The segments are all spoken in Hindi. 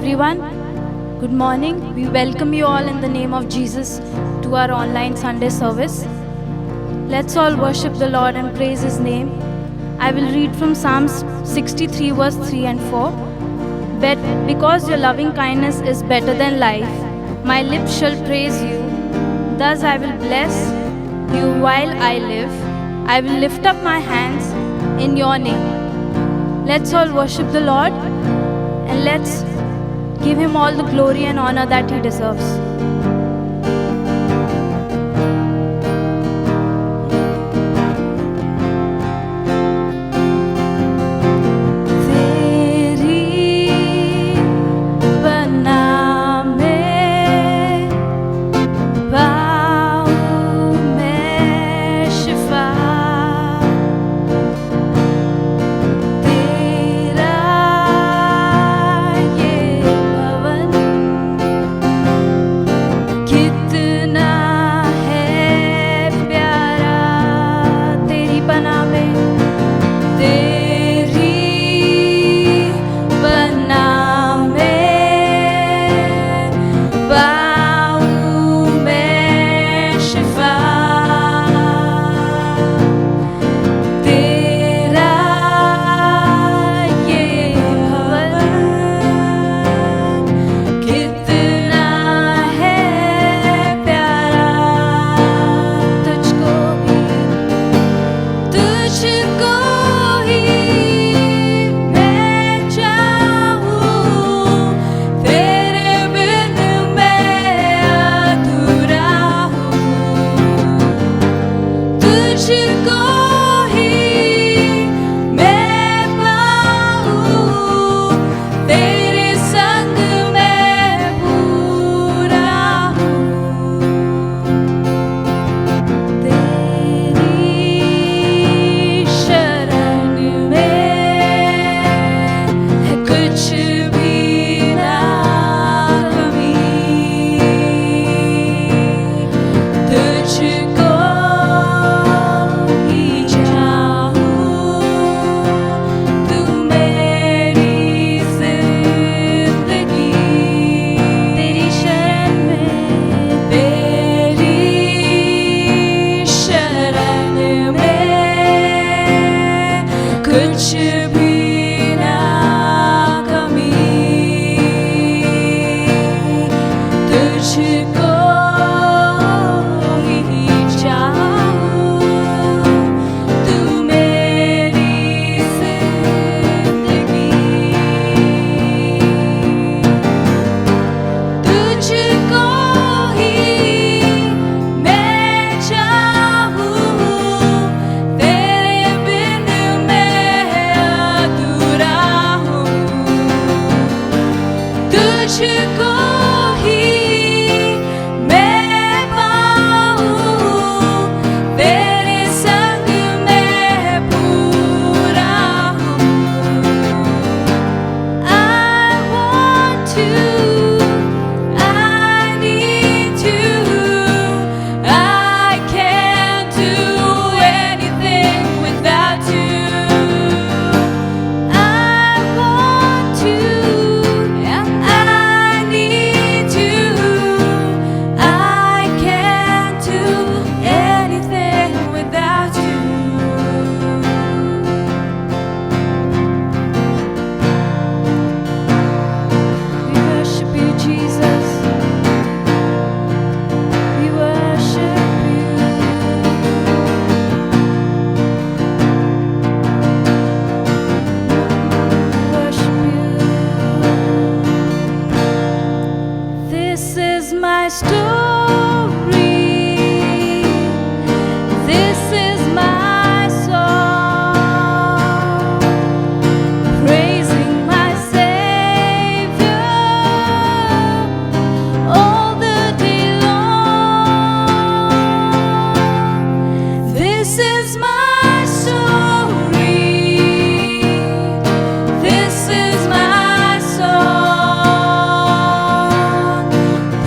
everyone. Good morning. We welcome you all in the name of Jesus to our online Sunday service. Let's all worship the Lord and praise His name. I will read from Psalms 63 verse 3 and 4. But because your loving kindness is better than life, my lips shall praise you. Thus I will bless you while I live. I will lift up my hands in your name. Let's all worship the Lord and let's give Him all the glory and honor that He deserves.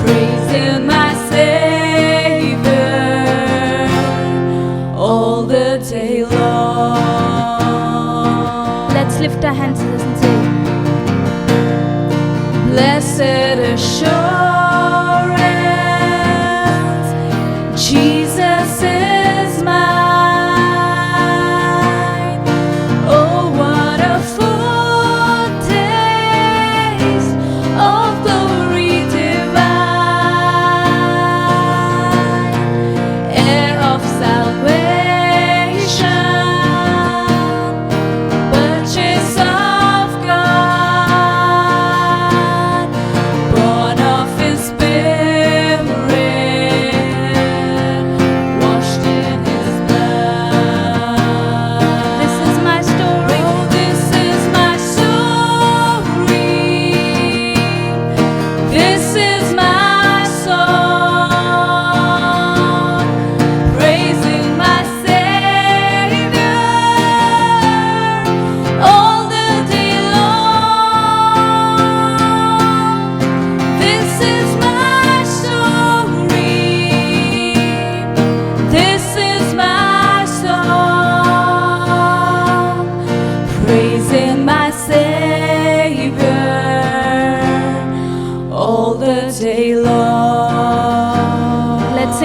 Praise in my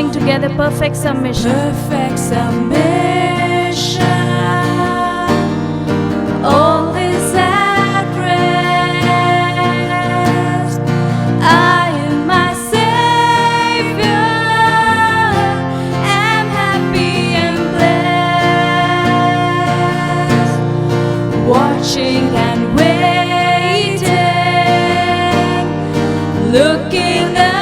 sing together perfect submission. Perfect submission. All is at rest. I am my Savior. Am happy and blessed. Watching and waiting. Looking up.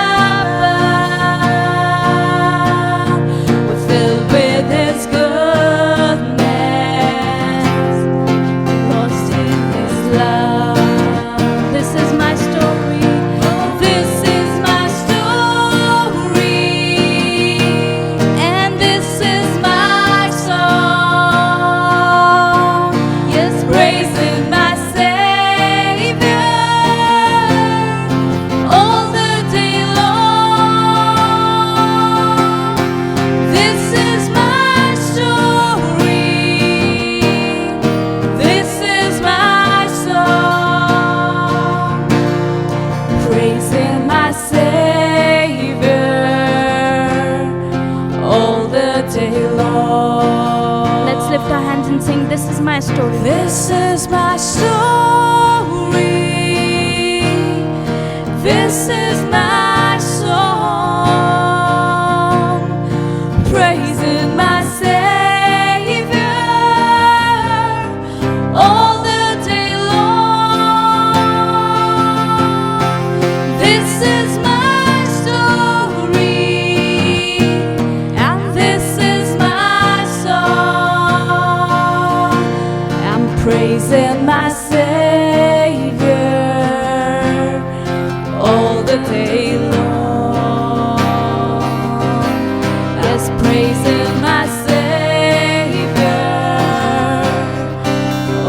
Let's lift our hands and sing, this is my story. This is my story. This is my song. Praising my Savior all the day long. This is my story, and this is my song. I'm praising my Savior all the day long. Yes, praising my Savior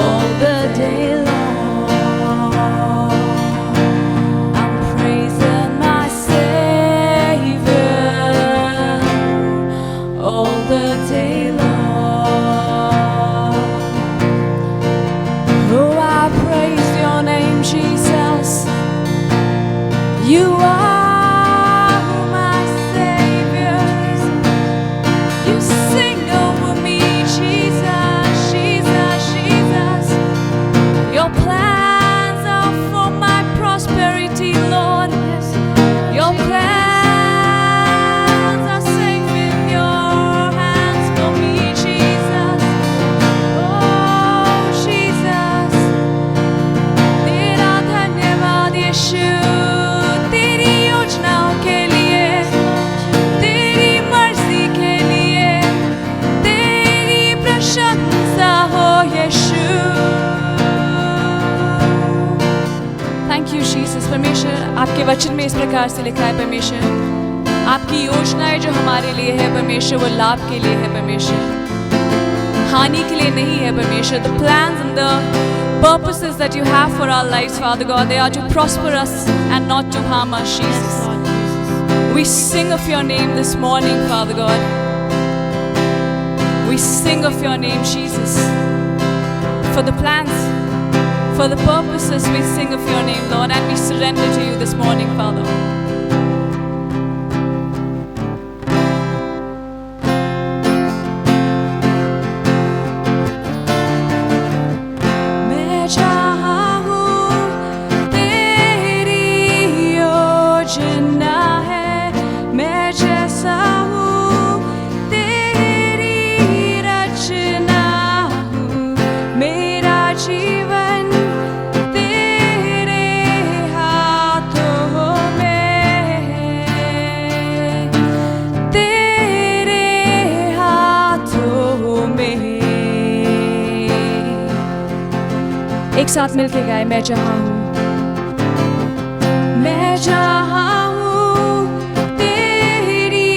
all the day long. I'm praising my Savior all the day long. Oh, I praise your name, Jesus. You are my Savior. You sing over me, Jesus, Jesus, Jesus. Your plans are for my prosperity, Lord. Your plans are safe in your hands for me, Jesus. Oh, Jesus. Tera dhanyavad Yeshu. तेरी योजनाओं के लिए, तेरी मर्जी के लिए, तेरी प्रशंसा हो यीशु. Thank you, Jesus. परमेश्वर, आपके वचन में इस प्रकार से लिखा है परमेश्वर, आपकी योजनाएं जो हमारे लिए है परमेश्वर, वो लाभ के लिए है परमेश्वर, हानि के लिए नहीं है परमेश्वर. The plans and the purposes that you have for our lives, Father God, they are to prosper us and not to harm us, Jesus. We sing of your name this morning, Father God. We sing of your name, Jesus. For the plans, for the purposes, we sing of your name, Lord, and we surrender to you this morning, Father. मैं चाहूँ तेरी योजना है, मैं जैसा हूँ तेरी रचना हूँ. मेरा जीवन तेरे हाथों में है, तेरे हाथों में. एक साथ मिलके गाए, मैं जहाँ हूँ, मैं जहाँ हूँ तेरी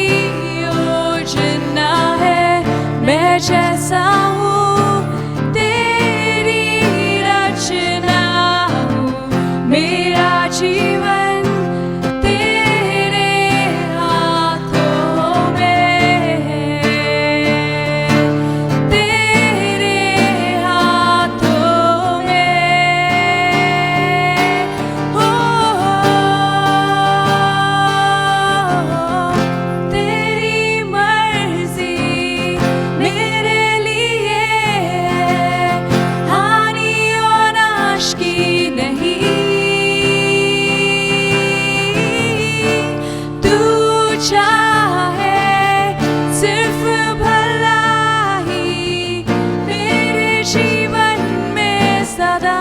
योजना है, मैं जैसा हूँ तेरी रचना हूँ. मेरा जीवन तेरे हाथों में है, तेरे हाथों में. चाहे सिर्फ भला ही मेरे जीवन में सदा।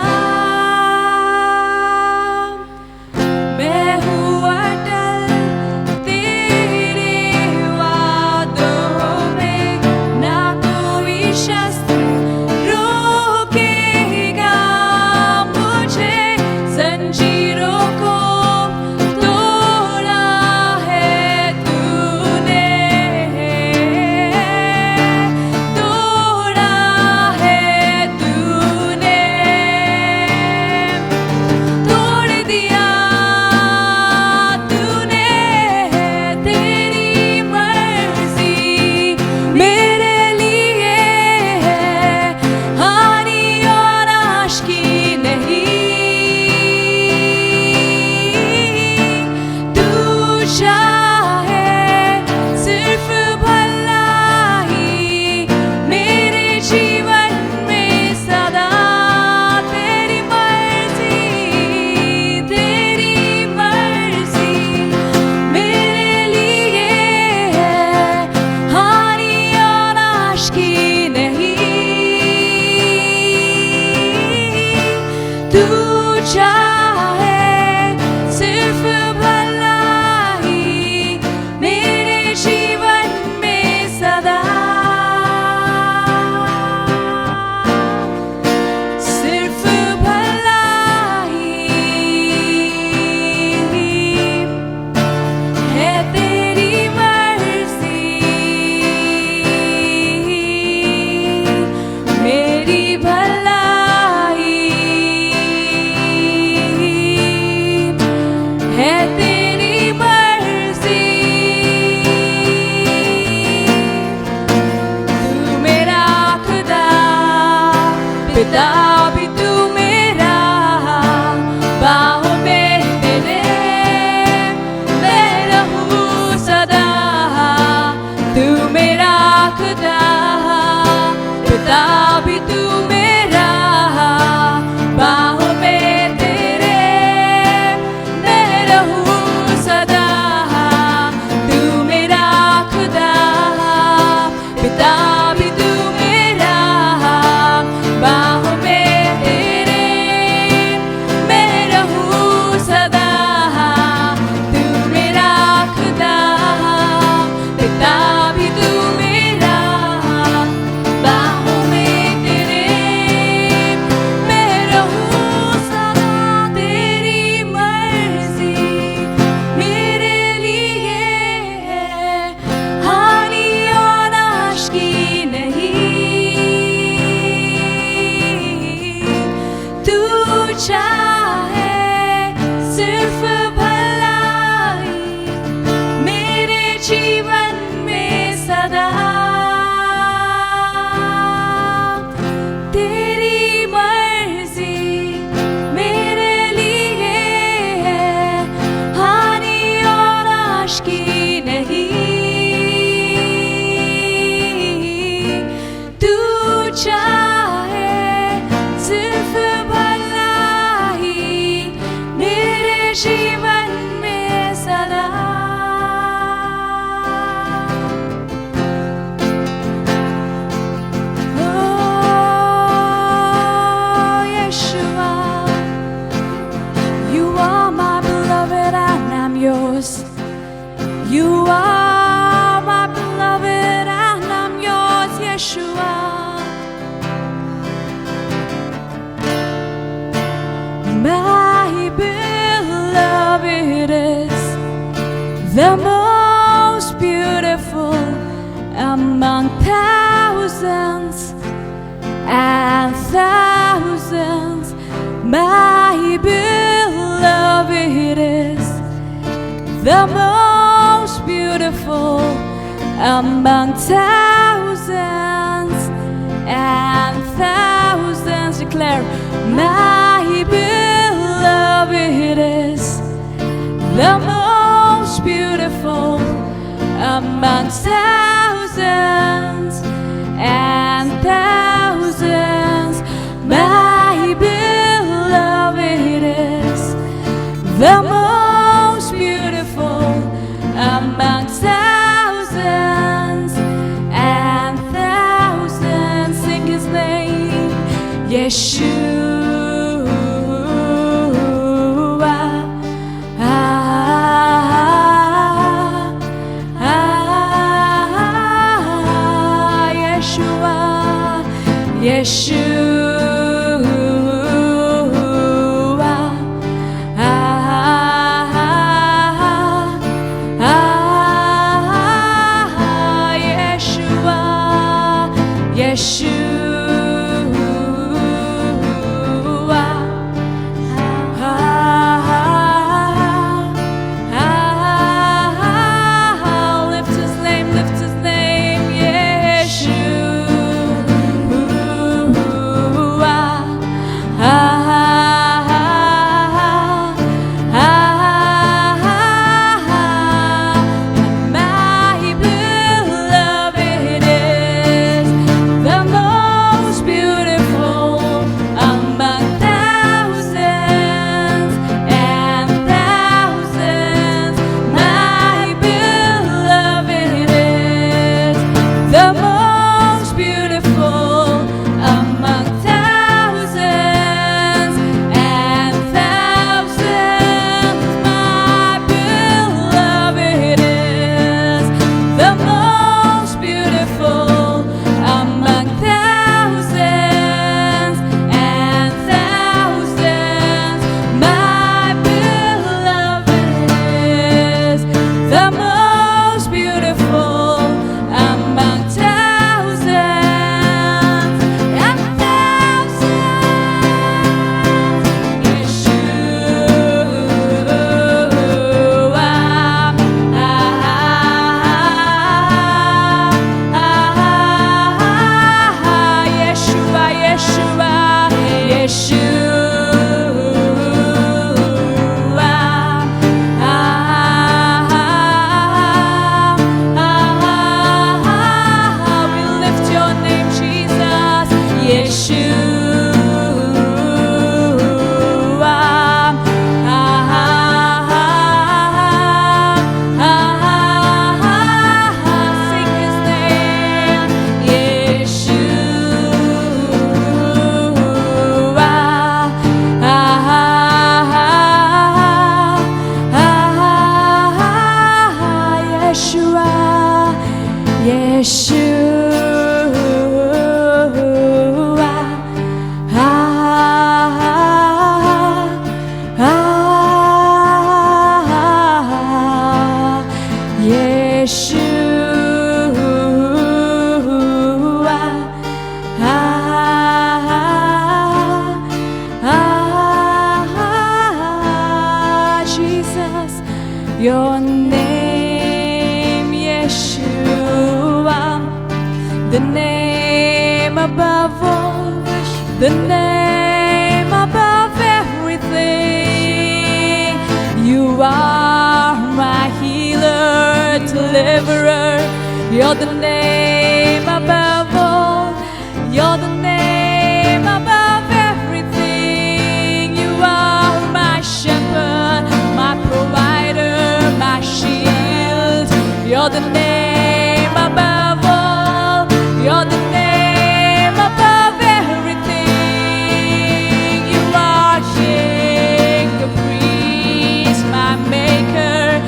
मैं हूँ अटल तेरे वादों में, ना कोई शस्त्र रोकेगा मुझे। जंजीरों को तोड़ा है तूने, तोड़ा है तूने, तोड़ दिया तूने। तेरी मर्जी मेरे लिए है, हानि और नाश की नहीं। तू चाहे सिर्फ भला ही मेरे जीवन में सदा। तेरी मर्जी मेरे लिए है, हानि और नाश की नहीं। तू चाहे सिर्फ भला ही मेरे जीवन में सदा। सिर्फ भला ही है तेरी मर्जी, मेरी भलाई है तेरी मर्जी। तू मेरा खुदा, पिता भी तू मेरा, बाहों में तेरे मैं रहूं सदा। तू मेरा खुदा, पिता भी तू मेरा, बाहों में तेरे मैं रहूं सदा। तू मेरा खुदा, पिता भी तू मेरा, बाहों में तेरे मैं रहूं सदा। तू मेरा खुदा, पिता भी तू मेरा, बाहों में तेरे मैं रहूं सदा। तेरी मर्जी मेरे लिए है, हानि और नाश की नहीं। तू चाहे सिर्फ भलाई मेरे जीवन में सदा। तेरी मर्जी मेरे लिए है, हानि और नाश की नहीं। तू चाहे सिर्फ भला ही मेरे जीवन में सदा। Oh, Yeshua, you are my beloved and I'm yours. You are my beloved and I'm yours, Yeshua. My beloved is the most beautiful among thousands and thousands. My beloved is the most beautiful among thousands and thousands. Declare, my beloved is the most beautiful among thousands and thousands. My beloved is the most beautiful among thousands Your name, Yeshua, the name above all, the name above everything. You are my healer, deliverer. You're the name above all. You're the name above everything. You are my shepherd, my provider, my shield. You're the name above all. You're the name above everything. You are King, the priest, my maker.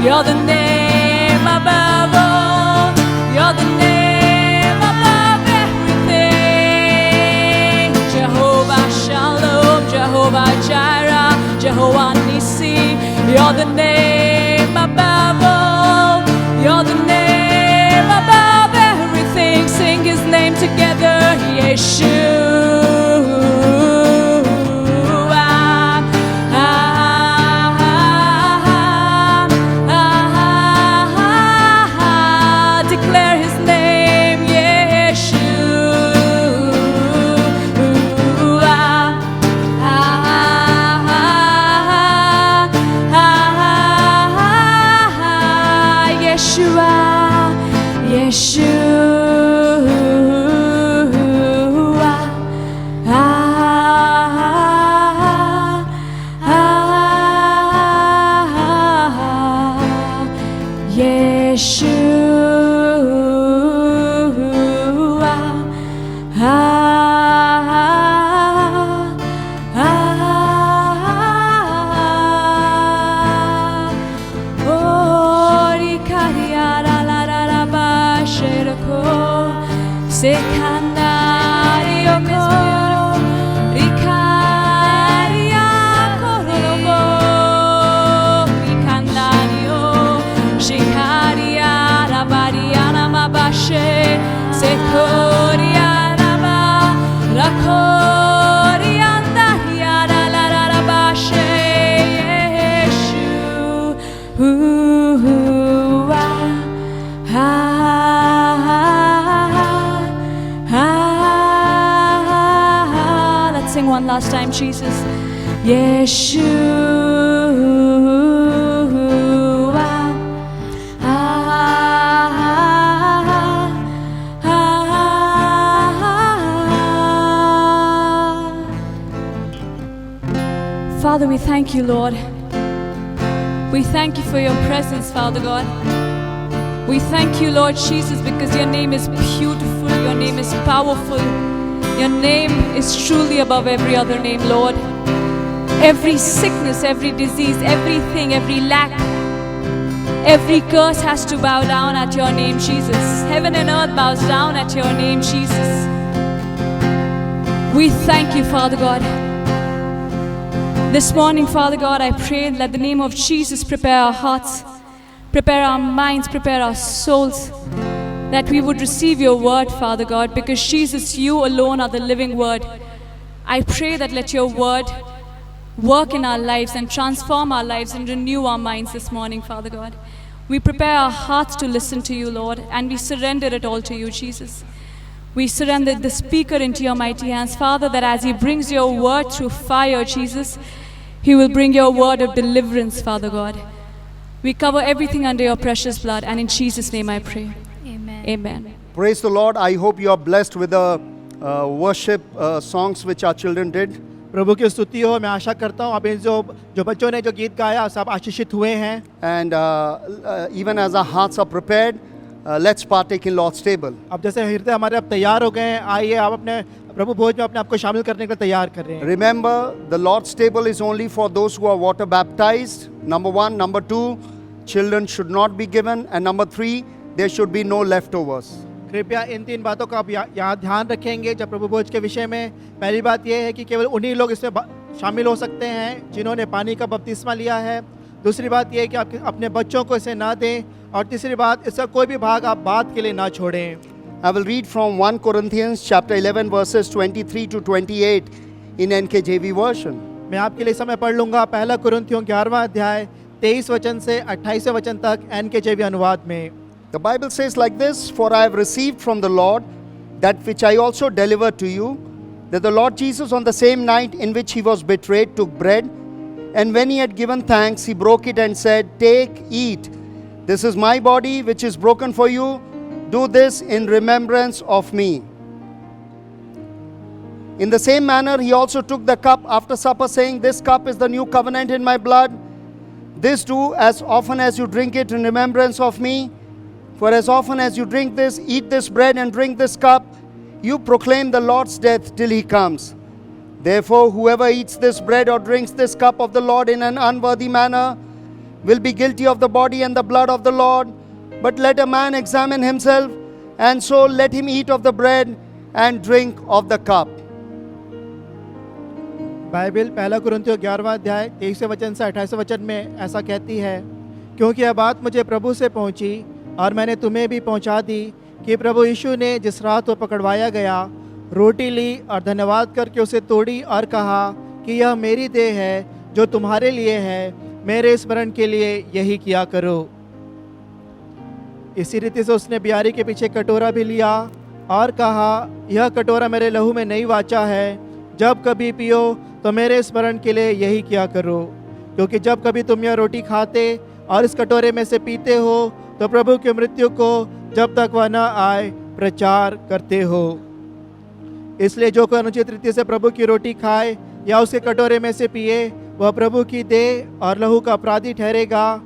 You're the name above all. You're the name above everything. Jehovah Shalom, Jehovah Jireh, Jehovah Nissi. You're the name above all. You're the name above everything. Sing His name together, Yeshua. Declare His name, Yeshua. ko sekandario ko rikaria korologo rikandario shikaria rabariana mabashe sekoria raba rakoria yara la la rabashe Yeshu Let's sing one last time, Jesus. Father, we thank you, Lord. We thank you for your presence, Father God. We thank you, Lord Jesus, because your name is beautiful, your name is powerful, your name is truly above every other name, Lord. Every sickness, every disease, everything, every lack, every curse has to bow down at your name, Jesus. Heaven and earth bows down at your name, Jesus. We thank you, Father God. This morning, Father God, I pray that the name of Jesus prepare our hearts, prepare our minds, prepare our souls, that we would receive your word, Father God, because Jesus, you alone are the living word. I pray that let your word work in our lives and transform our lives and renew our minds this morning, Father God. We prepare our hearts to listen to you, Lord, and we surrender it all to you, Jesus. We surrender the speaker into your mighty hands, Father, that as he brings your word through fire, Jesus, he will bring your word of deliverance, Father God. We cover everything under your precious blood, and in Jesus' name I pray. Amen. Amen. Praise the Lord. I hope you are blessed with the worship songs which our children did. प्रभु की स्तुति हो। मैं आशा करता हूँ आप इन जो बच्चों ने जो गीत गाया सब आशीषित हुए हैं। And even as our hearts are prepared, let's partake in Lord's table. अब जैसे हृदय हमारे अब तैयार हो गए हैं, आइए आप अपने प्रभु भोज में अपने आप को शामिल करने के लिए तैयार कर रहे हैं। Remember, the Lord's table is only for those who are water baptized. Number 1. Number 2, children should not be given. And number 3, there should be no leftovers. कृपया इन 3 बातों का आप यहाँ ध्यान रखेंगे जब प्रभु भोज के विषय में। पहली बात यह है कि केवल उन्हीं लोग इसमें शामिल हो सकते हैं जिन्होंने पानी का बपतिस्मा लिया है। दूसरी बात यह है कि आप अपने बच्चों को इसे ना दें, और तीसरी बात, इसका कोई भी भाग आप बाद के लिए ना छोड़ें। I will read from 1 Corinthians chapter 11 verses 23 to 28 in NKJV version. मैं आपके लिए समय पढ़ लूँगा। पहला कुरिन्थियों 11वां अध्याय 23 वचन से 28वें वचन तक NKJV अनुवाद में। The Bible says like this, "For I have received from the Lord that which I also delivered to you, that the Lord Jesus on the same night in which he was betrayed took bread, and when he had given thanks, he broke it and said, 'Take, eat. This is my body which is broken for you. Do this in remembrance of me.' In the same manner, he also took the cup after supper, saying, 'This cup is the new covenant in my blood. This do as often as you drink it in remembrance of me. For as often as you drink this, eat this bread and drink this cup, you proclaim the Lord's death till he comes. Therefore, whoever eats this bread or drinks this cup of the Lord in an unworthy manner will be guilty of the body and the blood of the Lord. But let a man examine himself, and so let him eat of the bread and drink of the cup." Bible पहला कुरिन्थियों 11वां अध्याय 23वें वचन से 28वें वचन में ऐसा कहती है, क्योंकि यह बात मुझे प्रभु से पहुंची और मैंने तुम्हें भी पहुंचा दी कि प्रभु यीशु ने जिस रात वो पकड़वाया गया, रोटी ली और धन्यवाद करके उसे तोड़ी और कहा कि यह मेरी देह है जो तुम्हारे लिए है, मेरे स्मरण के लिए यही किया करो। इसी रीति से उसने बियारी के पीछे कटोरा भी लिया और कहा, यह कटोरा मेरे लहू में नई वाचा है, जब कभी पियो तो मेरे स्मरण के लिए यही किया करो। क्योंकि जब कभी तुम यह रोटी खाते और इस कटोरे में से पीते हो तो प्रभु की मृत्यु को जब तक वह न आए प्रचार करते हो। इसलिए जो कोई अनुचित रीति से प्रभु की रोटी खाए या उसके कटोरे में से पिए, वह प्रभु की देह और लहू का अपराधी ठहरेगा।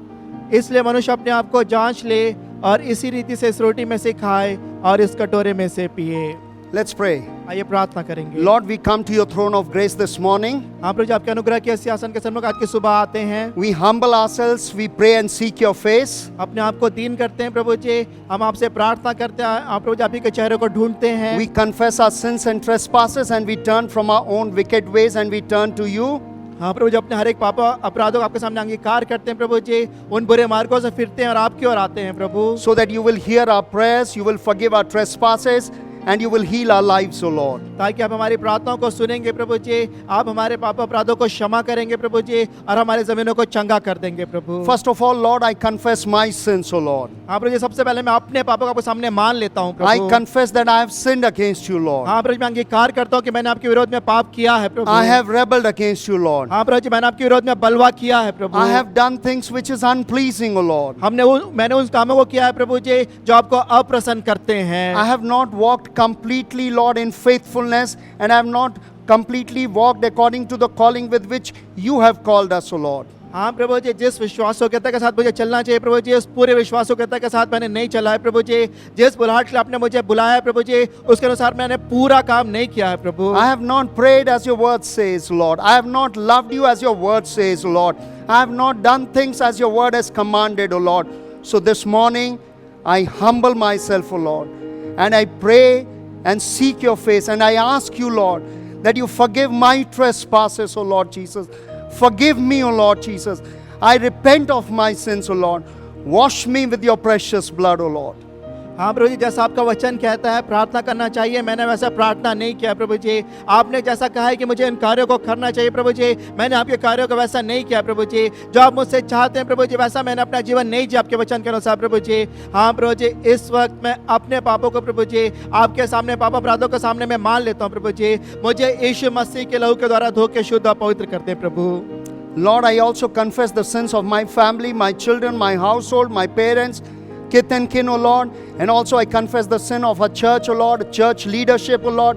इसलिए मनुष्य अपने आप को जांच ले और इसी रीति से इस रोटी में से खाए और इस कटोरे में से पिए। Let's pray. आइए प्रार्थना करेंगे। Lord, we come to your throne of grace this morning. हाँ प्रभु जी, आपके अनुग्रह के सिंहासन के सन्मुख आज की सुबह आते हैं। We humble ourselves, we pray and seek your face. अपने आप को दीन करते हैं प्रभु जी, हम आपसे प्रार्थना करते हैं, आप प्रभु जी आप ही के चेहरे को ढूंढते हैं। We confess our sins and trespasses and we turn from our own wicked ways and we turn to you. हाँ प्रभु जी, अपने हर एक पाप अपराधों को आपके सामने अंगीकार करते हैं प्रभु जी, उन बुरे मार्गों से फिरते हैं और आपकी ओर आते हैं प्रभु। So that you will hear our prayers, you will forgive our trespasses and you will heal our lives, O Lord. ताकि आप हमारी प्रार्थनाओं को सुनेंगे प्रभु जी, आप हमारे पाप अपराधों को क्षमा करेंगे प्रभु जी, और हमारे जमीनों को चंगा कर देंगे प्रभु। First of all, Lord, I confess my sins, O Lord. हाँ प्रभु जी, सबसे पहले मैं अपने पापों को आपके सामने मान लेता हूँ I Prabhu. confess that I have sinned against you, Lord. हाँ प्रभु जी, मैं अंगीकार करता हूँ कि मैंने आपके विरोध में पाप किया है प्रभु। I have rebelled against you, Lord. हाँ प्रभु जी, मैंने आपके विरोध में बलवा किया है प्रभु। I have done things which is unpleasing, O Lord. मैंने उस कामों को किया है प्रभु जी जो आपको अप्रसन्न करते हैं। I have not walked completely, Lord, in faithfulness, and I have not completely walked according to the calling with which you have called us, O Lord. हाँ प्रभु जी, जिस विश्वासयोग्यता के साथ मुझे चलना चाहिए प्रभु जी, उस पूरे विश्वासयोग्यता के साथ मैंने नहीं चला है प्रभु जी। जिस बुलाहट के लिए आपने मुझे बुलाया है प्रभु जी, उसके अनुसार मैंने पूरा काम नहीं किया है प्रभु। I have not prayed as your word says, Lord. I have not loved you as your word says, Lord. I have not done things as your word has commanded, O Lord. So this morning, I humble myself, O Lord, and I pray and seek your face, and I ask you, Lord, that you forgive my trespasses, O Lord Jesus. Forgive me, O Lord Jesus. I repent of my sins, O Lord. Wash me with your precious blood, O Lord. हाँ प्रभु जी, जैसा आपका वचन कहता है प्रार्थना करना चाहिए, मैंने वैसा प्रार्थना नहीं किया प्रभु जी। आपने जैसा कहा है कि मुझे इन कार्यों को करना चाहिए प्रभु जी, मैंने आपके कार्यों को वैसा नहीं किया प्रभु जी। जो आप मुझसे चाहते हैं प्रभु जी, वैसा मैंने अपना जीवन नहीं जिया आपके वचन के अनुसार प्रभु जी। हाँ प्रभु जी, इस वक्त मैं अपने पापों को प्रभु जी आपके सामने, पाप अपराधों के सामने मैं मान लेता हूँ प्रभु जी। मुझे यीशु मसीह के लहू के द्वारा धो के शुद्ध और पवित्र करते हैं प्रभु। Lord, I also confess the sins of my family, my children, my household, my parents, kith and kin, O Lord. And also I confess the sin of our church, O Lord, church leadership, O Lord,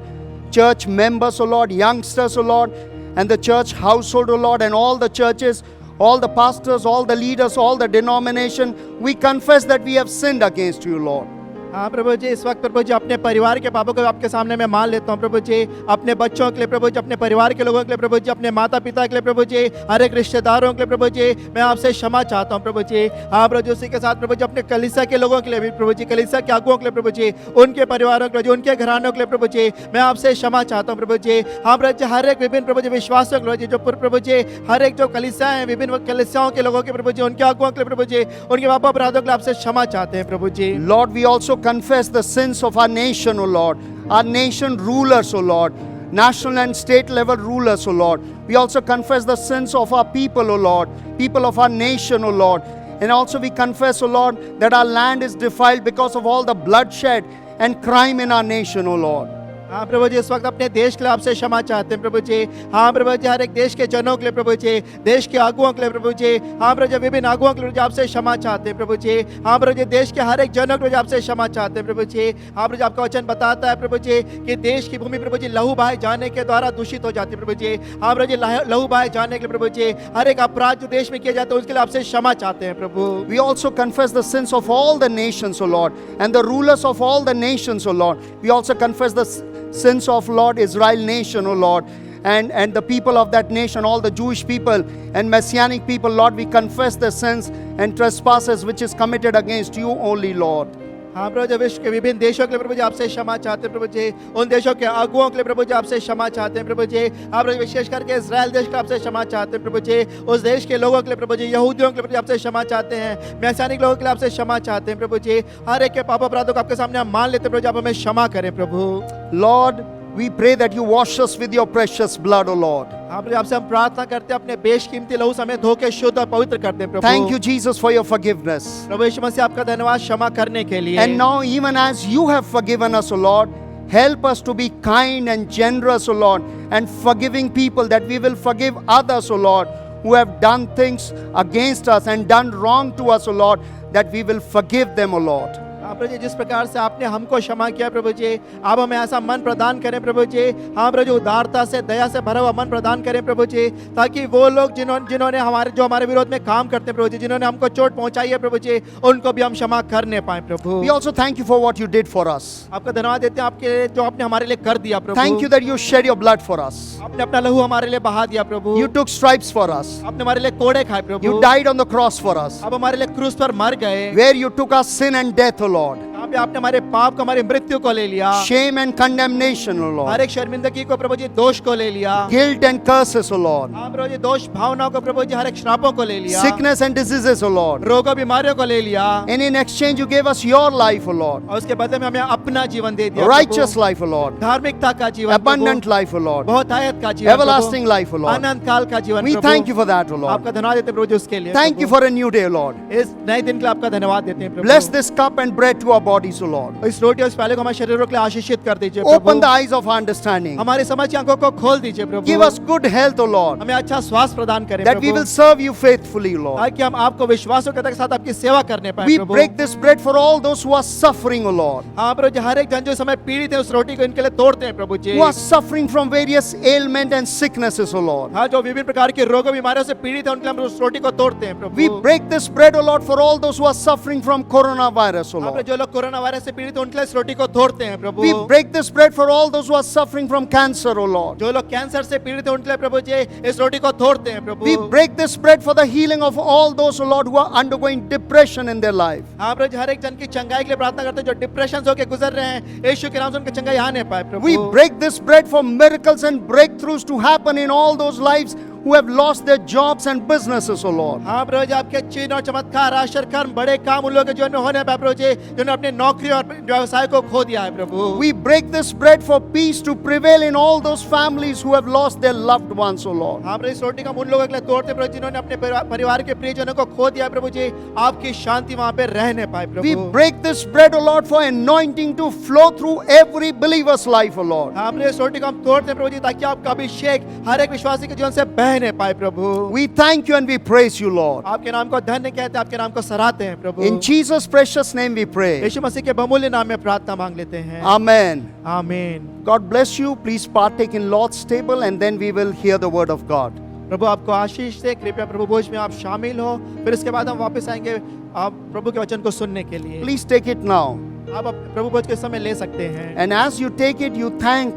church members, O Lord, youngsters, O Lord, and the church household, O Lord, and all the churches, all the pastors, all the leaders, all the denomination. We confess that we have sinned against you, Lord. हाँ प्रभु जी, इस वक्त प्रभु जी अपने परिवार के पापों को आपके सामने मैं मान लेता हूँ प्रभु जी। अपने बच्चों के लिए प्रभु जी, अपने परिवार के लोगों के लिए प्रभु जी, अपने माता पिता के लिए प्रभु जी, हर एक रिश्तेदारों के लिए प्रभु जी, मैं आपसे क्षमा चाहता हूँ प्रभु जी। हाँ प्रभु जी, उसी के साथ प्रभु जी अपने कलीसिया के लोगों के लिए भी प्रभु जी, कलीसिया के अगुओं के लिए प्रभु जी, उनके परिवारों के लिए, उनके घरानों के लिए प्रभु जी, मैं आपसे क्षमा चाहता हूँ प्रभु जी। हाँ प्रभु जी, हर एक विभिन्न प्रभु जी विश्वासों के लिए जो प्रभु जी, हर एक जो कलीसिया है, विभिन्न कलीसियाओं के लोगों के प्रभु जी, उनके अगुओं के लिए प्रभु जी, उनके पाप अपराधों के लिए आपसे क्षमा चाहते हैं प्रभु जी। Lord, we also confess the sins of our nation, O Lord, our nation rulers, O Lord, national and state level rulers, O Lord. We also confess the sins of our people, O Lord, people of our nation, O Lord. And also we confess, O Lord, that our land is defiled because of all the bloodshed and crime in our nation, O Lord. हाँ प्रभु जी, इस वक्त अपने देश के लिए आपसे क्षमा चाहते हैं प्रभु जी। हाँ प्रभु जी, हर एक देश के जनों के लिए प्रभु जी, देश के आगुओं के लिए प्रभु जी, हाँ प्रभु जी विभिन्न आगुओं के लिए आपसे क्षमा चाहते हैं प्रभु जी। हाँ प्रभु जी, देश के हर एक जनों के लिए आपसे क्षमा चाहते हैं प्रभु जी। हाँ प्रभु जी, आपका वचन बताता है प्रभु जी कि देश की भूमि प्रभु जी लहू बहाए जाने के द्वारा दूषित हो जाती है प्रभु जी। हाँ प्रभु जी, लहू बहाए जाने के लिए प्रभु जी, हर एक अपराध जो देश में किया जाता है उसके लिए आपसे क्षमा चाहते हैं प्रभु। We also confess the sins of all the nations, O Lord, and the rulers of all the nations, O Lord. We also confess the sins of Lord Israel nation, O Lord, and the people of that nation, all the Jewish people and Messianic people, Lord, we confess the sins and trespasses which is committed against you only, Lord. हाँ प्रभु जी, विश्व के विभिन्न देशों के लिए प्रभु जी आपसे क्षमा चाहते हैं प्रभु जी, उन देशों के अगुओं के लिए प्रभु जी आपसे क्षमा चाहते हैं प्रभु जी। हाँ प्रभु जी, विशेष करके इजराइल देश का आपसे क्षमा चाहते हैं प्रभु जी, उस देश के लोगों के लिए प्रभु जी, यहूदियों के लिए प्रभु जी आपसे क्षमा चाहते हैं, मैसानिक लोगों के लिए आपसे क्षमा चाहते हैं प्रभु जी। हर एक के पाप अपराधों को आपके सामने हम मान लेते हैं प्रभु जी, आप हमें क्षमा करें प्रभु। Lord, we pray that you wash us with your precious blood, O Lord. हाँ प्रभु, आपसे हम प्रार्थना करते हैं अपने बेशकीमती लहू से हमें धो के शुद्ध और पवित्र कर दे प्रभु। Thank you, Jesus, for your forgiveness. प्रभु यीशु मसीह, आपका धन्यवाद क्षमा करने के लिए। And now, even as you have forgiven us, O Lord, help us to be kind and generous, O Lord, and forgiving people, that we will forgive others, O Lord, who have done things against us and done wrong to us, O Lord, that we will forgive them, O Lord. हाँ प्रभु जी जिस प्रकार से आपने हमको क्षमा किया प्रभु जी, आप हमें ऐसा मन प्रदान करें प्रभु जी। हाँ प्रभु जी, उदारता से दया से भरा हुआ मन प्रदान करें प्रभु जी, ताकि वो लोग जिन्होंने हमारे विरोध में काम करते हैं प्रभु जी, जिन्होंने हमको चोट पहुंचाई है प्रभु जी, उनको भी हम क्षमा करने पाए प्रभु। We also thank you for what you did for us. आपका धन्यवाद देते हैं आपके जो आपने हमारे लिए कर दिया प्रभु। Thank you that you shed your blood for us. आपने अपना लहू हमारे लिए बहा दिया प्रभु। You took stripes for us. आपने हमारे लिए कोड़े खाए प्रभु। You died on the cross for us, आप हमारे लिए क्रूस पर मर गए, where you took our sin and death, O Lord. यहाँ पे आपने हमारे पाप को, हमारी मृत्यु को ले लिया, Shame and condemnation, O her Lord. एक शर्मिंदगी को प्रभु जी, दोष को ले लिया, Guilt and curses, O Lord. हाँ प्रभु जी, दोष भावनाओं को प्रभु जी, हर एक श्रापों को ले लिया, Sickness and diseases, O Lord. रोगों बीमारियों को ले लिया, And in exchange, you gave us your life, O Lord. और उसके बदले में हमें अपना जीवन दे दिया Righteous प्रभु। life, O Lord. धार्मिकता का जीवन Abundant प्रभु, life, O Lord. बहुत आयत का जीवन Everlasting प्रभु, life, O Lord. अनंत काल का जीवन We Prabhu. thank you for that, O Lord. आपका धन्यवाद देते हैं प्रभु जी उसके लिए। Thank you Prabhu. for a new day, Lord. इस नए दिन के लिए आपका धन्यवाद देते हैं प्रभु। Bless this cup and bread to our bodies, O Lord. और इस रोटी और इस प्याले को हमारे शरीरों के लिए आशीषित कर दीजिए Open Prabhu. the eyes of our understanding. हमारी समझ की आंखों को खोल दीजिए प्रभु। Give us good health, O Lord, हमें अच्छा स्वास्थ्य प्रदान करें that we Prabhu, will serve you faithfully, Lord. ताकि हम आपको विश्वासयोग्यता के साथ आपकी सेवा करने पाए We Prabhu. break this bread for all those who are suffering, O Lord, हाँ प्रभु जी, हर एक जन जो इस समय पीड़ित है उस रोटी को इनके लिए तोड़ते हैं प्रभु जी। who are suffering from various ailment and sicknesses, O Lord. हाँ, जो विभिन्न प्रकार के रोगों बीमारियों से पीड़ित है उनके लिए हम उस रोटी को तोड़ते हैं We Prabhu. break this bread, O Lord, for all those who are suffering from coronavirus, O हाँ, Lord. जो लोग कोरोना वायरस से पीड़ित हैं उनके लिए इस रोटी को तोड़ते हैं प्रभु। We break this bread for all those who are suffering from cancer, O Lord. जो लोग कैंसर से पीड़ित हैं उनके लिए प्रभु जी इस रोटी को तोड़ते हैं प्रभु। We break this bread for the healing of all those, O Lord, who are undergoing depression in their life. हाँ प्रभु जी, हर एक जन की चंगाई के लिए प्रार्थना करते हैं जो डिप्रेशन होकर गुजर रहे हैं, यीशु के नाम से उनकी चंगाई आने पाए प्रभु। We break this bread for miracles and breakthroughs to happen in all those lives who have lost their jobs and businesses, O Lord. हाँ प्रभु जी, आपके चिन्ह और चमत्कार, आश्चर्य कर्म, बड़े काम उन लोगों के जीवन में होने पाए प्रभु जी, जिन्होंने अपनी नौकरी और व्यवसाय को खो दिया है प्रभु। We break this bread for peace to prevail in all those families who have lost their loved ones, O Lord. हाँ प्रभु, इस रोटी को हम उन लोगों के लिए तोड़ते हैं प्रभु जिन्होंने अपने परिवार के प्रियजनों को खो दिया है प्रभु जी, आपकी शांति वहाँ पे रहने पाए We Prabhu. break this bread, O Lord, for anointing to flow through every believer's life, O Lord. हाँ प्रभु, इस रोटी को हम तोड़ते हैं प्रभु जी, ताकि आपका अभिषेक हर एक विश्वासी के जीवन से बहने पाए प्रभु। We thank you and we praise you, Lord. आपके नाम को धन्य कहते हैं, आपके नाम को सराहते हैं प्रभु। In Jesus' precious name we pray. यीशु मसीह के बहुमूल्य नाम में प्रार्थना मांग लेते हैं, Amen. आमीन। God bless you. Please partake in Lord's table and then we will hear the word of God. प्रभु आपको आशीष दे, कृपया प्रभु भोज में आप शामिल हो, फिर इसके बाद हम वापस आएंगे आप प्रभु के वचन को सुनने के लिए। Please take it now. आप प्रभु भोज के समय ले सकते हैं। And as you take it, you thank,